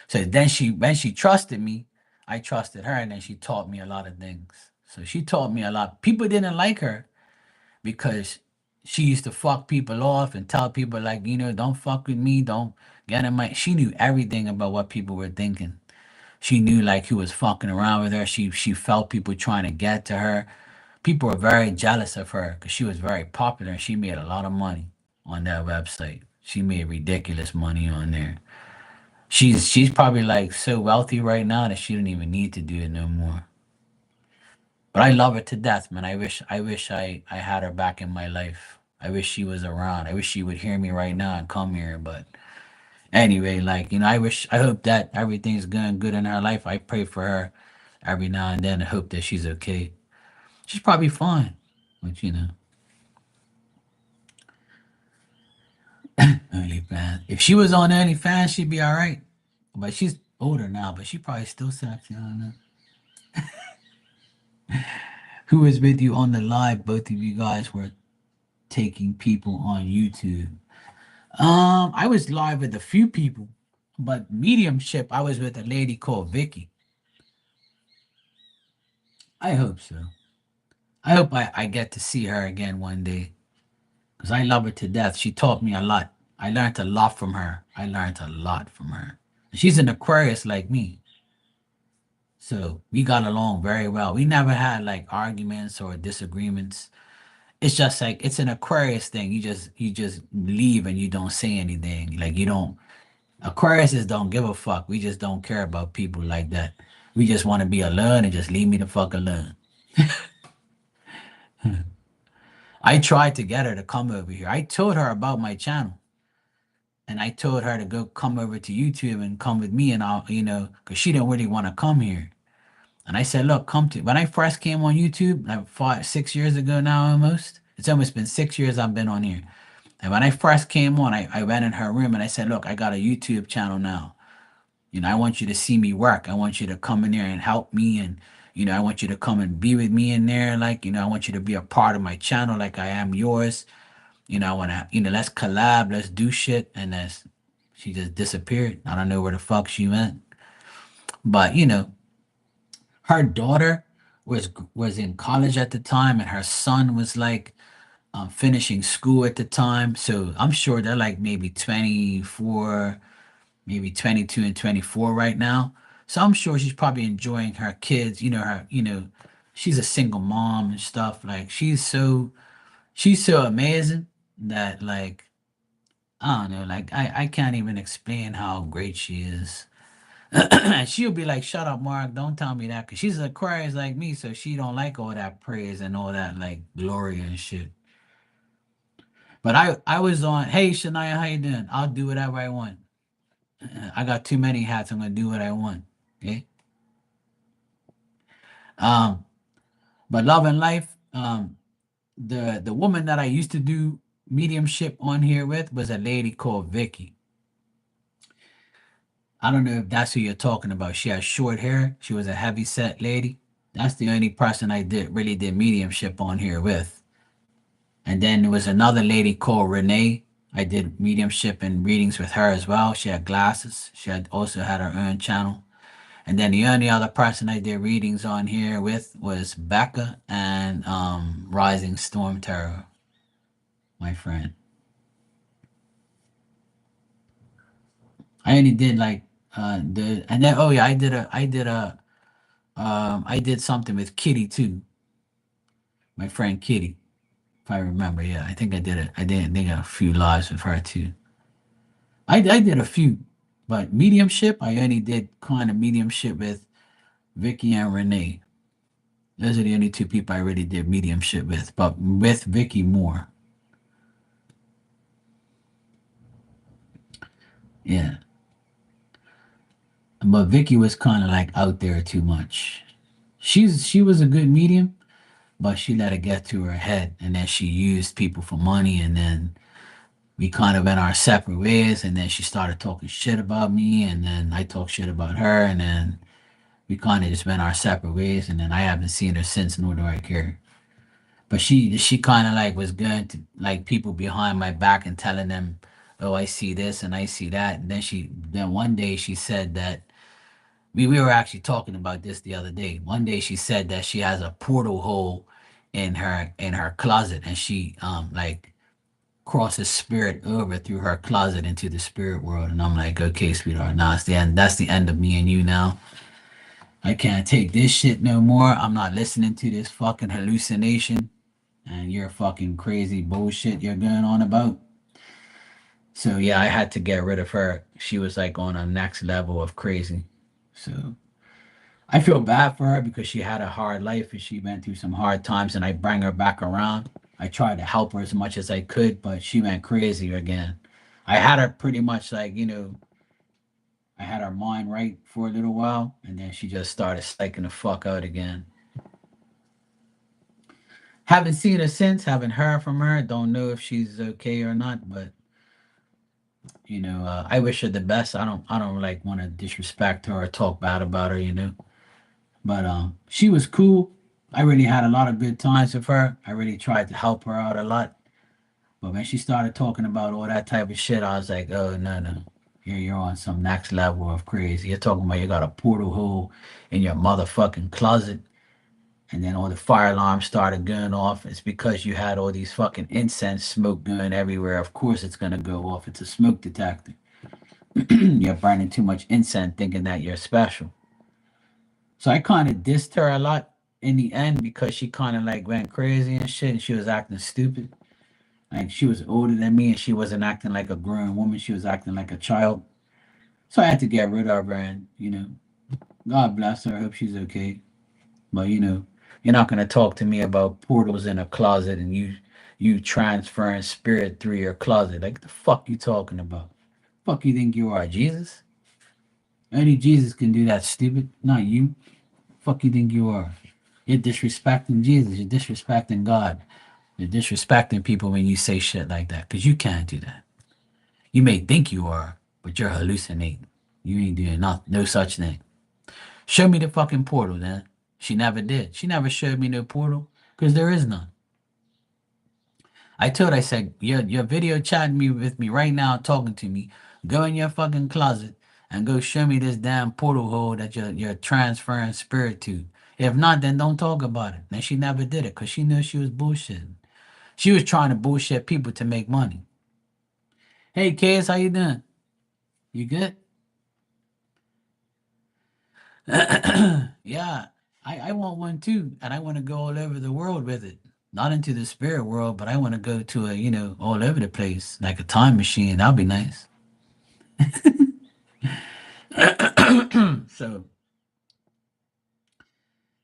So then when she trusted me, I trusted her and then she taught me a lot of things. So she taught me a lot. People didn't like her because she used to fuck people off and tell people like, don't fuck with me, don't get in my she knew everything about what people were thinking. She knew like who was fucking around with her. She felt people trying to get to her. People were very jealous of her because she was very popular and she made a lot of money on that website. She made ridiculous money on there. She's probably like so wealthy right now that she didn't even need to do it no more. But I love her to death, man. I wish I had her back in my life. I wish she was around. I wish she would hear me right now and come here. But anyway, like, I hope that everything's going good in her life. I pray for her every now and then. I hope that she's okay. She's probably fine, but OnlyFans. If she was on OnlyFans, she'd be all right. But she's older now, but she probably still sexy. I don't know. Who was with you on the live? Both of you guys were taking people on YouTube. I was live with a few people, but mediumship, I was with a lady called Vicky. I hope so. I hope I get to see her again one day because I love her to death. She taught me a lot. I learned a lot from her. I learned a lot from her. She's an Aquarius like me. So we got along very well. We never had like arguments or disagreements. It's just like it's an Aquarius thing. You just leave and you don't say anything. Like you don't Aquariuses don't give a fuck. We just don't care about people like that. We just want to be alone and just leave me the fuck alone. I tried to get her to come over here. I told her about my channel and I told her to go come over to YouTube and come with me and because she didn't really want to come here. And I said, look, come to when I first came on YouTube, like 6 years ago now almost. It's almost been 6 years I've been on here. And when I first came on, I went in her room and I said, look, I got a YouTube channel now. I want you to see me work. I want you to come in there and help me. And, I want you to come and be with me in there. Like, I want you to be a part of my channel like I am yours. I want to, let's collab, let's do shit. And she just disappeared. I don't know where the fuck she went. But, her daughter was in college at the time and her son was like finishing school at the time. So I'm sure they're like maybe 24, maybe 22 and 24 right now. So I'm sure she's probably enjoying her kids, she's a single mom and stuff. Like she's so amazing that like I don't know, like I can't even explain how great she is. She'll be like, "Shut up, Mark! Don't tell me that," because she's an Aquarius like me, so she don't like all that praise and all that like glory and shit. But I was on. Hey, Shania, how you doing? I'll do whatever I want. I got too many hats. I'm gonna do what I want. Okay. Um, but love and life. The woman that I used to do mediumship on here with was a lady called Vicky. I don't know if that's who you're talking about. She has short hair. She was a heavy set lady. That's the only person I did mediumship on here with. And then there was another lady called Renee. I did mediumship and readings with her as well. She had glasses. She had also had her own channel. And then the only other person I did readings on here with was Becca and Rising Storm Terror, my friend. I only did like the and then oh yeah, I did something with Kitty too, my friend Kitty, if I remember. Yeah, I think I did it. I did a few lives with her too. I did a few, but mediumship I only did kind of mediumship with Vicky and Renee. Those are the only two people I really did mediumship with, but with Vicky more. Yeah, but Vicky was kind of like out there too much. She was a good medium, but she let it get to her head, and then she used people for money, and then we kind of went our separate ways, and then she started talking shit about me, and then I talked shit about her, and then we kind of just went our separate ways, and then I haven't seen her since, nor do I care. But she kind of like was going to like people behind my back and telling them, "Oh, I see this and I see that," and then one day she said that we were actually talking about this the other day. One day she said that she has a portal hole in her closet, and she like crosses spirit over through her closet into the spirit world. And I'm like, okay, sweetheart, now it's the end. That's the end of me and you now. I can't take this shit no more. I'm not listening to this fucking hallucination and your fucking crazy bullshit you're going on about. So yeah, I had to get rid of her. She was like on a next level of crazy. So I feel bad for her because she had a hard life and she went through some hard times and I bring her back around. I tried to help her as much as I could, but she went crazy again. I had her pretty much like, I had her mind right for a little while and then she just started psyching the fuck out again. Haven't seen her since, haven't heard from her. Don't know if she's okay or not, but I wish her the best. I don't like want to disrespect her or talk bad about her. But she was cool. I really had a lot of good times with her. I really tried to help her out a lot. But when she started talking about all that type of shit, I was like, oh no, no. You're on some next level of crazy. You're talking about you got a portal hole in your motherfucking closet, and then all the fire alarms started going off. It's because you had all these fucking incense smoke going everywhere. Of course it's gonna go off. It's a smoke detector. You're burning too much incense thinking that you're special. So I kind of dissed her a lot in the end because she kind of like went crazy and shit and she was acting stupid. Like she was older than me and she wasn't acting like a grown woman. She was acting like a child. So I had to get rid of her and, God bless her. I hope she's okay. But you're not gonna talk to me about portals in a closet and you transferring spirit through your closet. Like the fuck you talking about? Fuck you think you are, Jesus? Only Jesus can do that, stupid. Not you. Fuck you think you are? You're disrespecting Jesus. You're disrespecting God. You're disrespecting people when you say shit like that. Cause you can't do that. You may think you are, but you're hallucinating. You ain't doing no such thing. Show me the fucking portal, then. She never did. She never showed me no portal. Cause there is none. I said, you're video chatting me with me right now, talking to me. Go in your fucking closet and go show me this damn portal hole that you're transferring spirit to. If not, then don't talk about it. And she never did it because she knew she was bullshitting. She was trying to bullshit people to make money. Hey kids, how you doing? You good? Yeah, I want one too, and I want to go all over the world with it. Not into the spirit world, but I want to go to all over the place, like a time machine. That'd be nice. So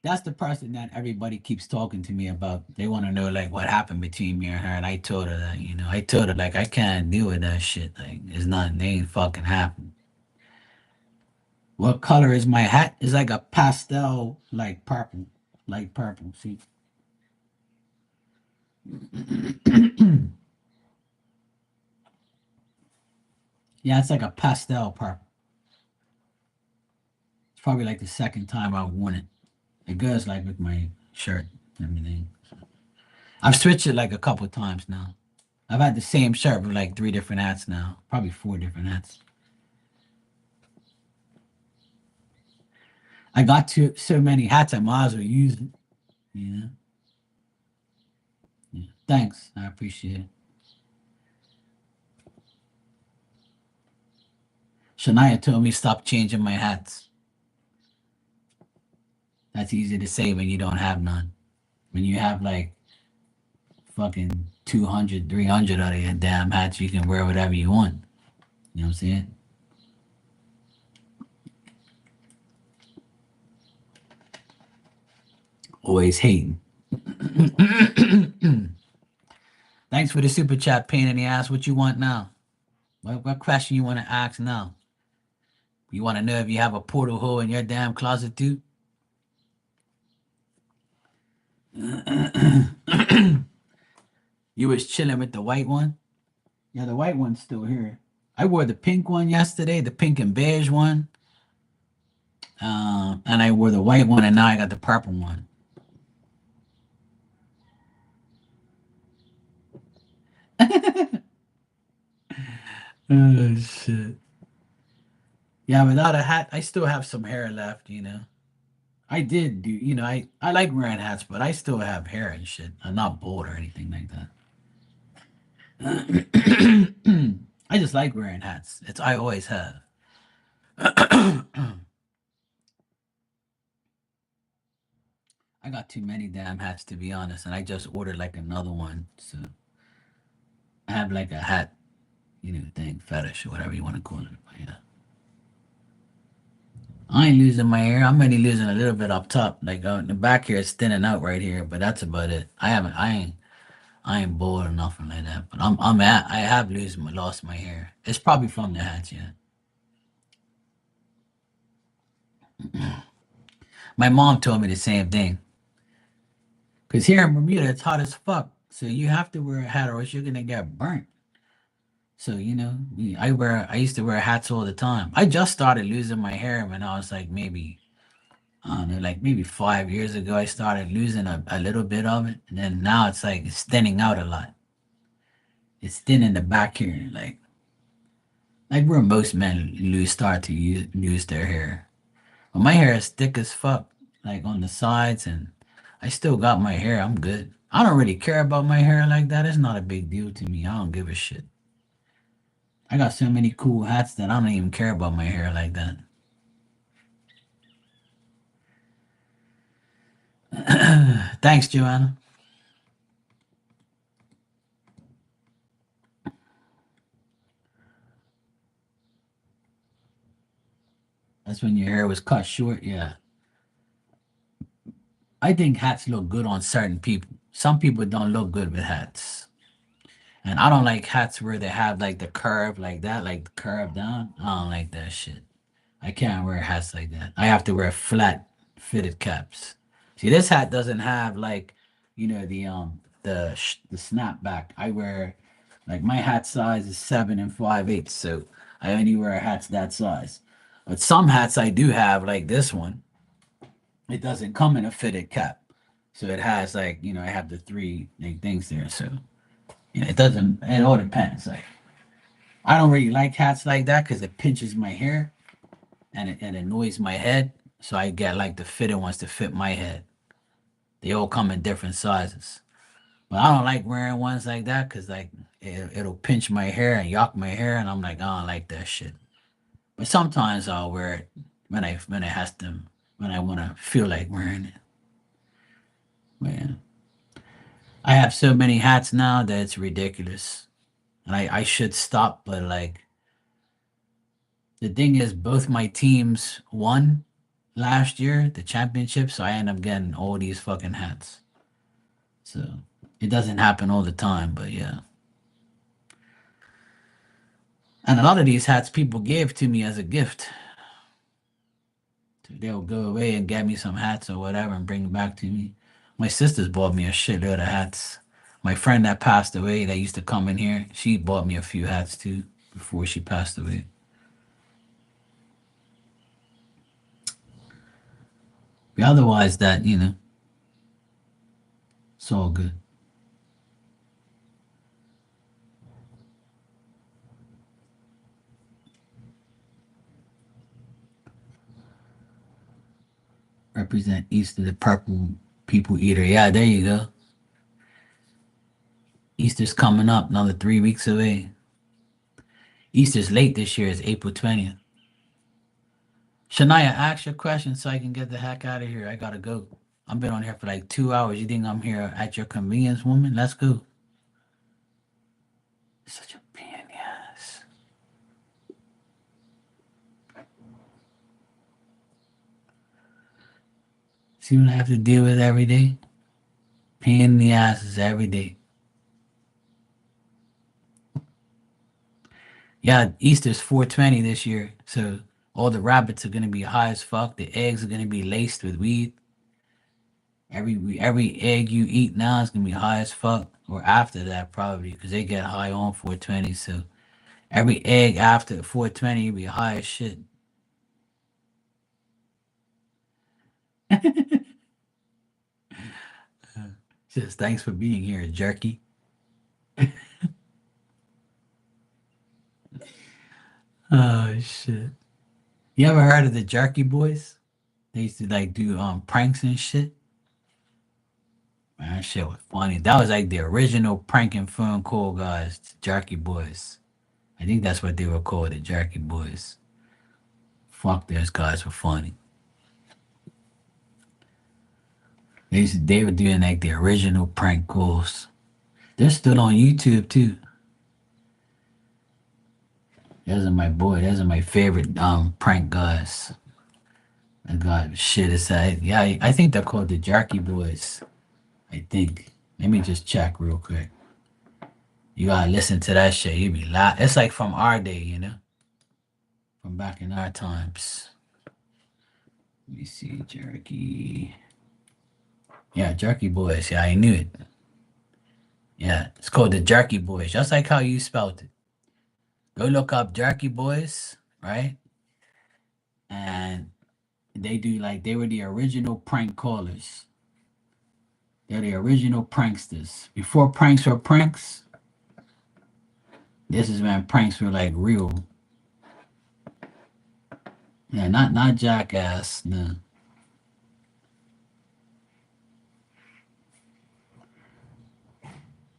that's the person that everybody keeps talking to me about. They want to know like what happened between me and her, and I told her that I told her like I can't deal with that shit. Like it's not, they ain't fucking happen. What color is my hat? It's like a pastel, like purple, like purple. See, yeah, it's like a pastel purple. It's probably like the second time I've worn it. It goes like with my shirt and everything. I've switched it like a couple of times now. I've had the same shirt with like 3 different hats now, probably 4 different hats. I got to so many hats, I might as well use it. You know. Yeah. Thanks, I appreciate it. Shania told me stop changing my hats. That's easy to say when you don't have none. When you have like fucking 200, 300 out of your damn hats, you can wear whatever you want. You know what I'm saying? Always hating. Thanks for the super chat, pain in the ass. What you want now? What question you want to ask now? You want to know if you have a portal hole in your damn closet too? You was chilling with the white one? Yeah, the white one's still here. I wore the pink one yesterday, the pink and beige one. And I wore the white one, and now I got the purple one. Oh, shit. Yeah, without a hat, I still have some hair left. I did do, I like wearing hats, but I still have hair and shit. I'm not bald or anything like that. I just like wearing hats. I always have. I got too many damn hats to be honest, and I just ordered like another one. So I have like a hat, thing, fetish or whatever you want to call it. But yeah, I ain't losing my hair. I'm only losing a little bit up top, like in the back here, it's thinning out right here. But that's about it. I ain't bald or nothing like that. But I have lost my hair. It's probably from the hats. Yeah, my mom told me the same thing. Cause here in Bermuda, it's hot as fuck. So you have to wear a hat or else you're gonna get burnt. So, I used to wear hats all the time. I just started losing my hair when I was like maybe, I don't know, like maybe 5 years ago. I started losing a little bit of it. And then now it's like it's thinning out a lot. It's thin in the back here, like where most men start to lose their hair. But my hair is thick as fuck, like on the sides, and I still got my hair. I'm good. I don't really care about my hair like that. It's not a big deal to me. I don't give a shit. I got so many cool hats that I don't even care about my hair like that. Thanks, Joanna. That's when your hair was cut short. Yeah. I think hats look good on certain people. Some people don't look good with hats. And I don't like hats where they have like the curve like that, like the curve down. I don't like that shit. I can't wear hats like that. I have to wear flat fitted caps. See, this hat doesn't have like, the snapback. I wear like my hat size is 7 and 5/8, so I only wear hats that size. But some hats I do have, like this one, it doesn't come in a fitted cap, so it has like I have the three like things there. So it doesn't. It all depends. Like I don't really like hats like that because it pinches my hair and it annoys my head. So I get like the fitted ones to fit my head. They all come in different sizes. But I don't like wearing ones like that because like it'll pinch my hair and yuck my hair, and I'm like I don't like that shit. But sometimes I'll wear it when it has to when I want to feel like wearing it. Man, I have so many hats now that it's ridiculous, and I should stop. But like the thing is, both my teams won last year the championship, so I end up getting all these fucking hats. So it doesn't happen all the time, but yeah. And a lot of these hats people gave to me as a gift. They'll go away and get me some hats or whatever and bring them back to me. My sisters bought me a shitload of hats. My friend that passed away that used to come in here, she bought me a few hats too before she passed away. But otherwise, it's all good. Represent Easter, the purple people eater. Yeah, there you go. Easter's coming up, another 3 weeks away. Easter's late this year, it's April 20th. Shania, ask your question so I can get the heck out of here. I gotta go. I've been on here for like 2 hours. You think I'm here at your convenience, woman? Let's go. Such a pain in the ass. See what I have to deal with every day? Pain in the asses every day. Yeah, Easter's 420 this year, so all the rabbits are gonna be high as fuck. The eggs are gonna be laced with weed. Every egg you eat now is gonna be high as fuck, or after that probably, because they get high on 420. So every egg after 420 will be high as shit. Just thanks for being here, jerky. Oh shit! You ever heard of the Jerky Boys? They used to like do pranks and shit. Man, that shit was funny. That was like the original prank and phone call guys, the Jerky Boys. I think that's what they were called, the Jerky Boys. Fuck, those guys were funny. They were doing like the original prank calls. They're still on YouTube too. Those are my favorite prank guys. I got shit aside. Yeah, I think they're called the Jerky Boys. I think. Let me just check real quick. You gotta listen to that shit. You be laugh. It's like from our day, you know, from back in our times. Let me see, Jerky. Yeah, Jerky Boys. Yeah, I knew it. Yeah, it's called the Jerky Boys, just like how you spelled it. Go look up Jerky Boys, right? And they do like they were the original prank callers. They're the original pranksters. Before pranks were pranks, this is when pranks were like real. Yeah, not jackass. No.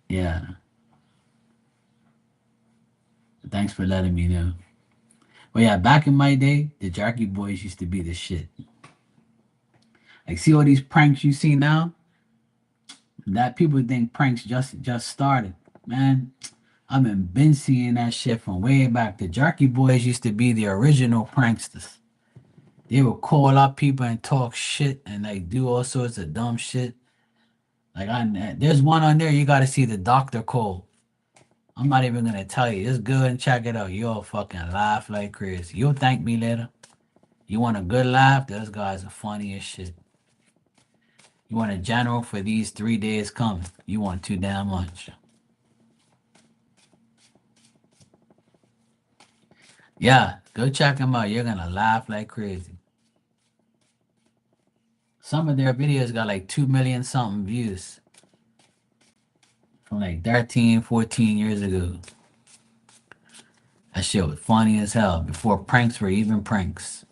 Yeah. Thanks for letting me know. But yeah, back in my day, the Jerky Boys used to be the shit. Like, see all these pranks you see now? That people think pranks just started. Man, I've been seeing that shit from way back. The Jerky Boys used to be the original pranksters. They would call up people and talk shit and like do all sorts of dumb shit. Like there's one on there you got to see the Doctor Cole. I'm not even gonna tell you. Just go and check it out. You'll fucking laugh like crazy. You'll thank me later. You want a good laugh? Those guys are funny as shit. You want a general for these 3 days coming? You want too damn much. Yeah, go check them out. You're gonna laugh like crazy. Some of their videos got like 2 million something views from like 13, 14 years ago. That shit was funny as hell before pranks were even pranks.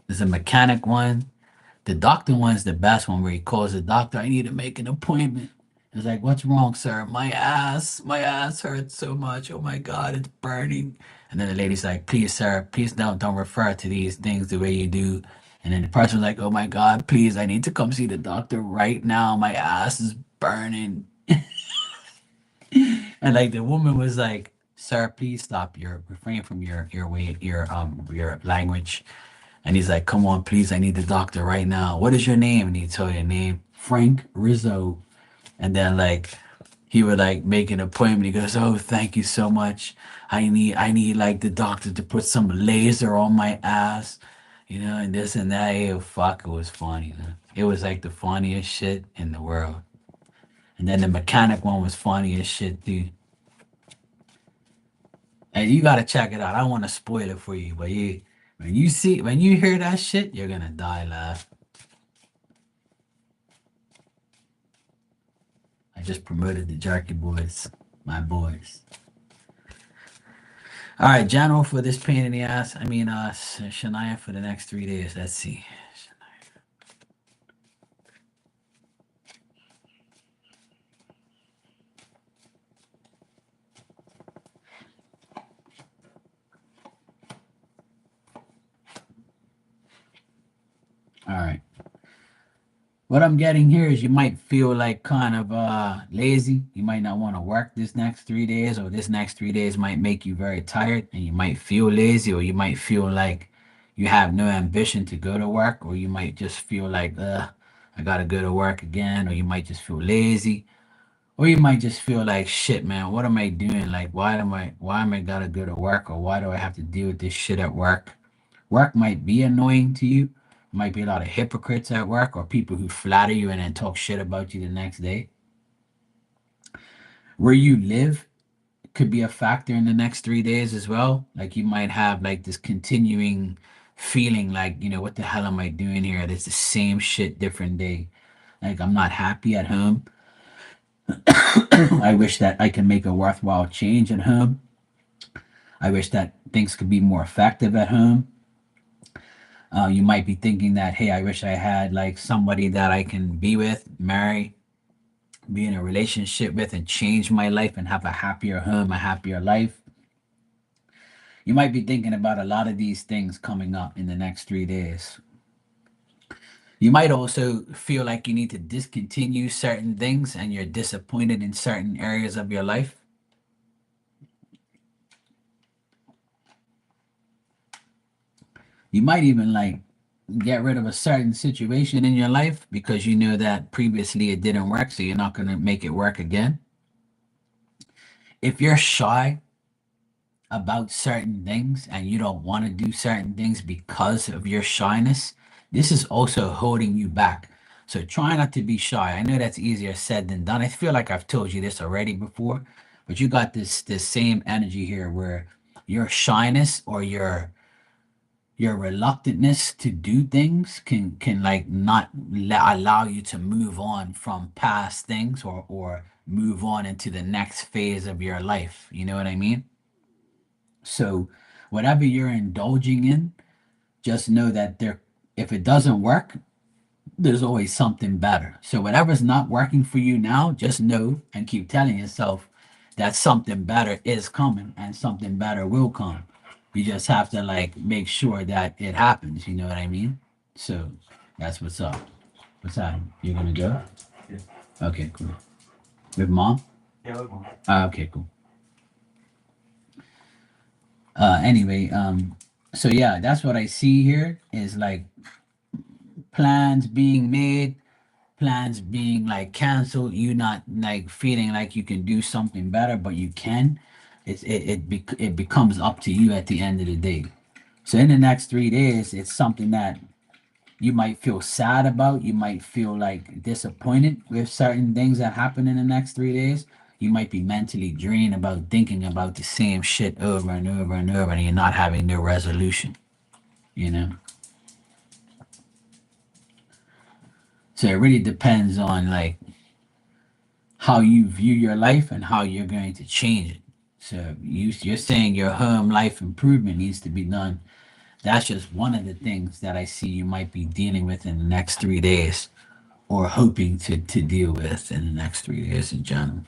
There's a mechanic one. The doctor one's the best one where he calls the doctor, I need to make an appointment. It's like, what's wrong, sir? My ass hurts so much. Oh my God, it's burning. And then the lady's like, please, sir, please don't refer to these things the way you do. And then the person's like, oh my God, please, I need to come see the doctor right now. My ass is burning. And like the woman was like, sir, please stop your refrain from your way your language. And he's like, come on, please, I need the doctor right now. What is your name? And he told your name, Frank Rizzo. And then like he would like make an appointment. He goes, oh, thank you so much. I need like the doctor to put some laser on my ass, you know, and this and that. Hey, fuck, it was funny. Man. It was like the funniest shit in the world. And then the mechanic one was funny as shit too. And you gotta check it out. I don't want to spoil it for you, but when you hear that shit, you're gonna die laugh. I just promoted the Jerky Boys, my boys. All right, General for this pain in the ass. I mean, Shania for the next 3 days. Let's see. All right. What I'm getting here is you might feel like kind of lazy. You might not want to work this next 3 days, or this next 3 days might make you very tired, and you might feel lazy, or you might feel like you have no ambition to go to work, or you might just feel like, I gotta go to work again, or you might just feel lazy, or you might just feel like shit, man, what am I doing? Like, why am I gotta go to work, or why do I have to deal with this shit at work? Work might be annoying to you. Might be a lot of hypocrites at work, or people who flatter you and then talk shit about you the next day. Where you live could be a factor in the next 3 days as well. Like you might have like this continuing feeling like, what the hell am I doing here? It's the same shit, different day. Like I'm not happy at home. I wish that I can make a worthwhile change at home. I wish that things could be more effective at home. You might be thinking that, hey, I wish I had like somebody that I can be with, marry, be in a relationship with, and change my life and have a happier home, a happier life. You might be thinking about a lot of these things coming up in the next 3 days. You might also feel like you need to discontinue certain things and you're disappointed in certain areas of your life. You might even like get rid of a certain situation in your life because you know that previously it didn't work, so you're not going to make it work again. If you're shy about certain things and you don't want to do certain things because of your shyness, this is also holding you back. So try not to be shy. I know that's easier said than done. I feel like I've told you this already before, but you got this same energy here where your shyness or your reluctantness to do things can like not allow you to move on from past things or move on into the next phase of your life. You know what I mean? So whatever you're indulging in, just know that there, if it doesn't work, there's always something better. So whatever's not working for you now, just know and keep telling yourself that something better is coming and something better will come. You just have to like make sure that it happens. You know what I mean? So that's what's up. What's that? You're gonna go? Yeah. Okay, cool. With mom? Yeah, we're going. Okay, cool. Anyway, so yeah, that's what I see here is like plans being made, plans being like canceled, you not like feeling like you can do something better, but you can. It becomes up to you at the end of the day. So in the next 3 days, it's something that you might feel sad about. You might feel like disappointed with certain things that happen in the next 3 days. You might be mentally drained about thinking about the same shit over and over and over, and you're not having no resolution. You know. So it really depends on like how you view your life and how you're going to change it. So you're saying your home life improvement needs to be done. That's just one of the things that I see you might be dealing with in the next 3 days or hoping to deal with in the next 3 days in general.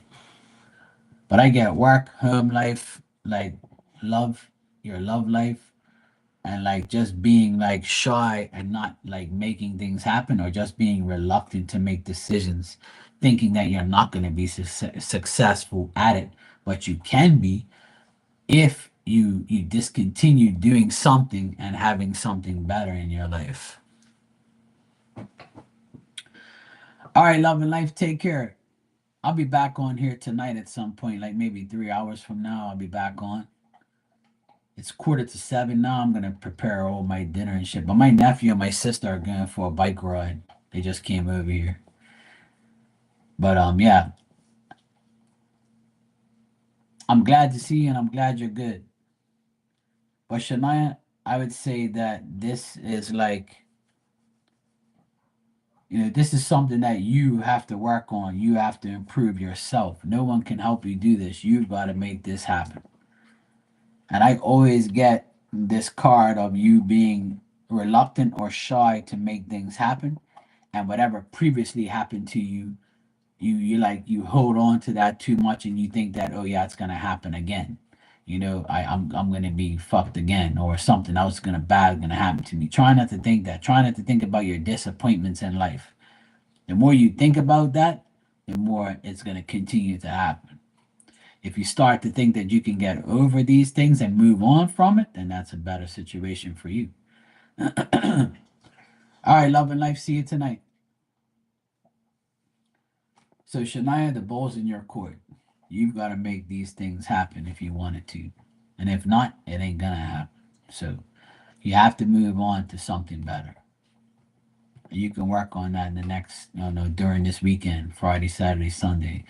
But I get work, home life, like love, your love life, and like just being like shy and not like making things happen or just being reluctant to make decisions, thinking that you're not going to be successful at it, but you can be if you discontinue doing something and having something better in your life. All right, love and life, take care. I'll be back on here tonight at some point, like maybe 3 hours from now. I'll be back on. It's 6:45 now. I'm gonna prepare all my dinner and shit. But my nephew and my sister are going for a bike ride. They just came over here. But yeah, I'm glad to see you and I'm glad you're good. But Shania, I would say that this is like, this is something that you have to work on. You have to improve yourself. No one can help you do this. You've got to make this happen. And I always get this card of you being reluctant or shy to make things happen. And whatever previously happened to you, you hold on to that too much and you think that, oh yeah, it's gonna happen again. I'm gonna be fucked again or something else gonna happen to me. Try not to think that. Try not to think about your disappointments in life. The more you think about that, the more it's gonna continue to happen. If you start to think that you can get over these things and move on from it, then that's a better situation for you. All right, love and life. See you tonight. So, Shania, the ball's in your court. You've got to make these things happen if you want it to. And if not, it ain't going to happen. So, you have to move on to something better. You can work on that in the next, during this weekend, Friday, Saturday, Sunday.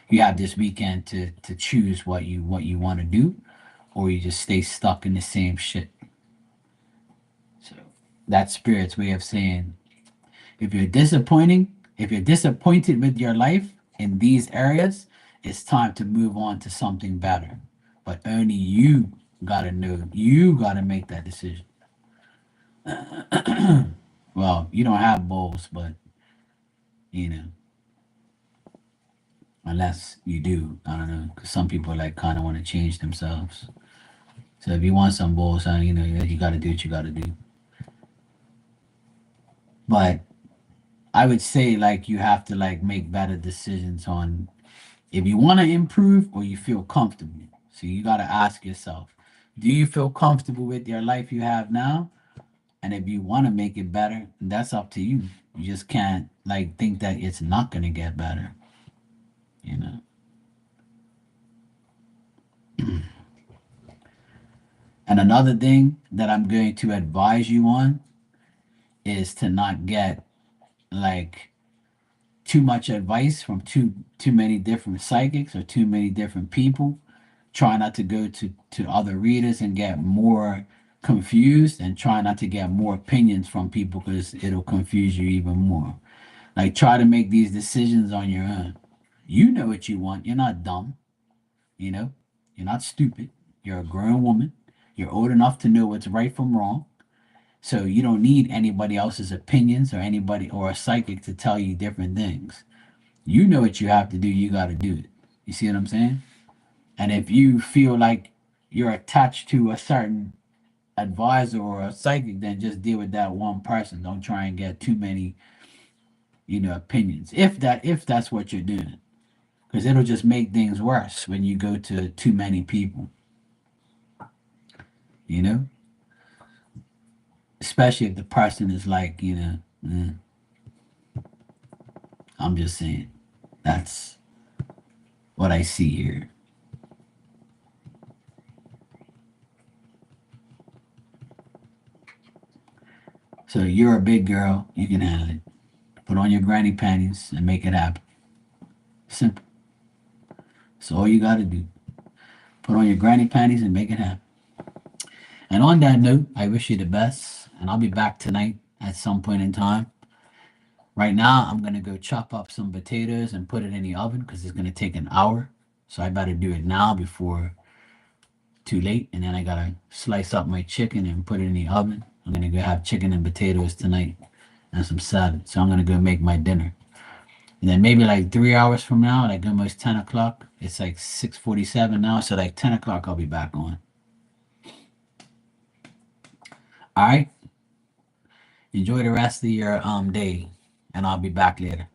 You have this weekend to choose what you want to do, or you just stay stuck in the same shit. So that's spirit's way of saying if you're disappointed with your life in these areas, it's time to move on to something better. But only you gotta know, you gotta make that decision. Well, you don't have balls, but you know, unless you do, I don't know, because some people like kind of want to change themselves. So if you want some balls, son, you know, you got to do what you got to do. But I would say like you have to like make better decisions on if you want to improve or you feel comfortable. So you got to ask yourself, do you feel comfortable with your life you have now? And if you want to make it better, that's up to you. You just can't like think that it's not going to get better, you know. And another thing that I'm going to advise you on is to not get like too much advice from too many different psychics or too many different people. Try not to go to other readers and get more confused, and try not to get more opinions from people because it'll confuse you even more. Like try to make these decisions on your own. You know what you want. You're not dumb, you know. You're not stupid. You're a grown woman. You're old enough to know what's right from wrong. So you don't need anybody else's opinions or anybody or a psychic to tell you different things. You know what you have to do. You got to do it. You see what I'm saying? And if you feel like you're attached to a certain advisor or a psychic, then just deal with that one person. Don't try and get too many, opinions. If that's what you're doing, because it'll just make things worse when you go to too many people. You know, especially if the person is like, I'm just saying. That's what I see here. So you're a big girl. You can handle it. Put on your granny panties and make it happen. Simple. That's all you got to do. Put on your granny panties and make it happen. And on that note, I wish you the best. And I'll be back tonight at some point in time. Right now, I'm going to go chop up some potatoes and put it in the oven because it's going to take an hour. So I better do it now before too late. And then I got to slice up my chicken and put it in the oven. I'm going to go have chicken and potatoes tonight and some salad. So I'm going to go make my dinner. And then maybe like 3 hours from now, like almost 10 o'clock, it's like 6:47 now. So like 10 o'clock, I'll be back on. All right. Enjoy the rest of your day, and I'll be back later.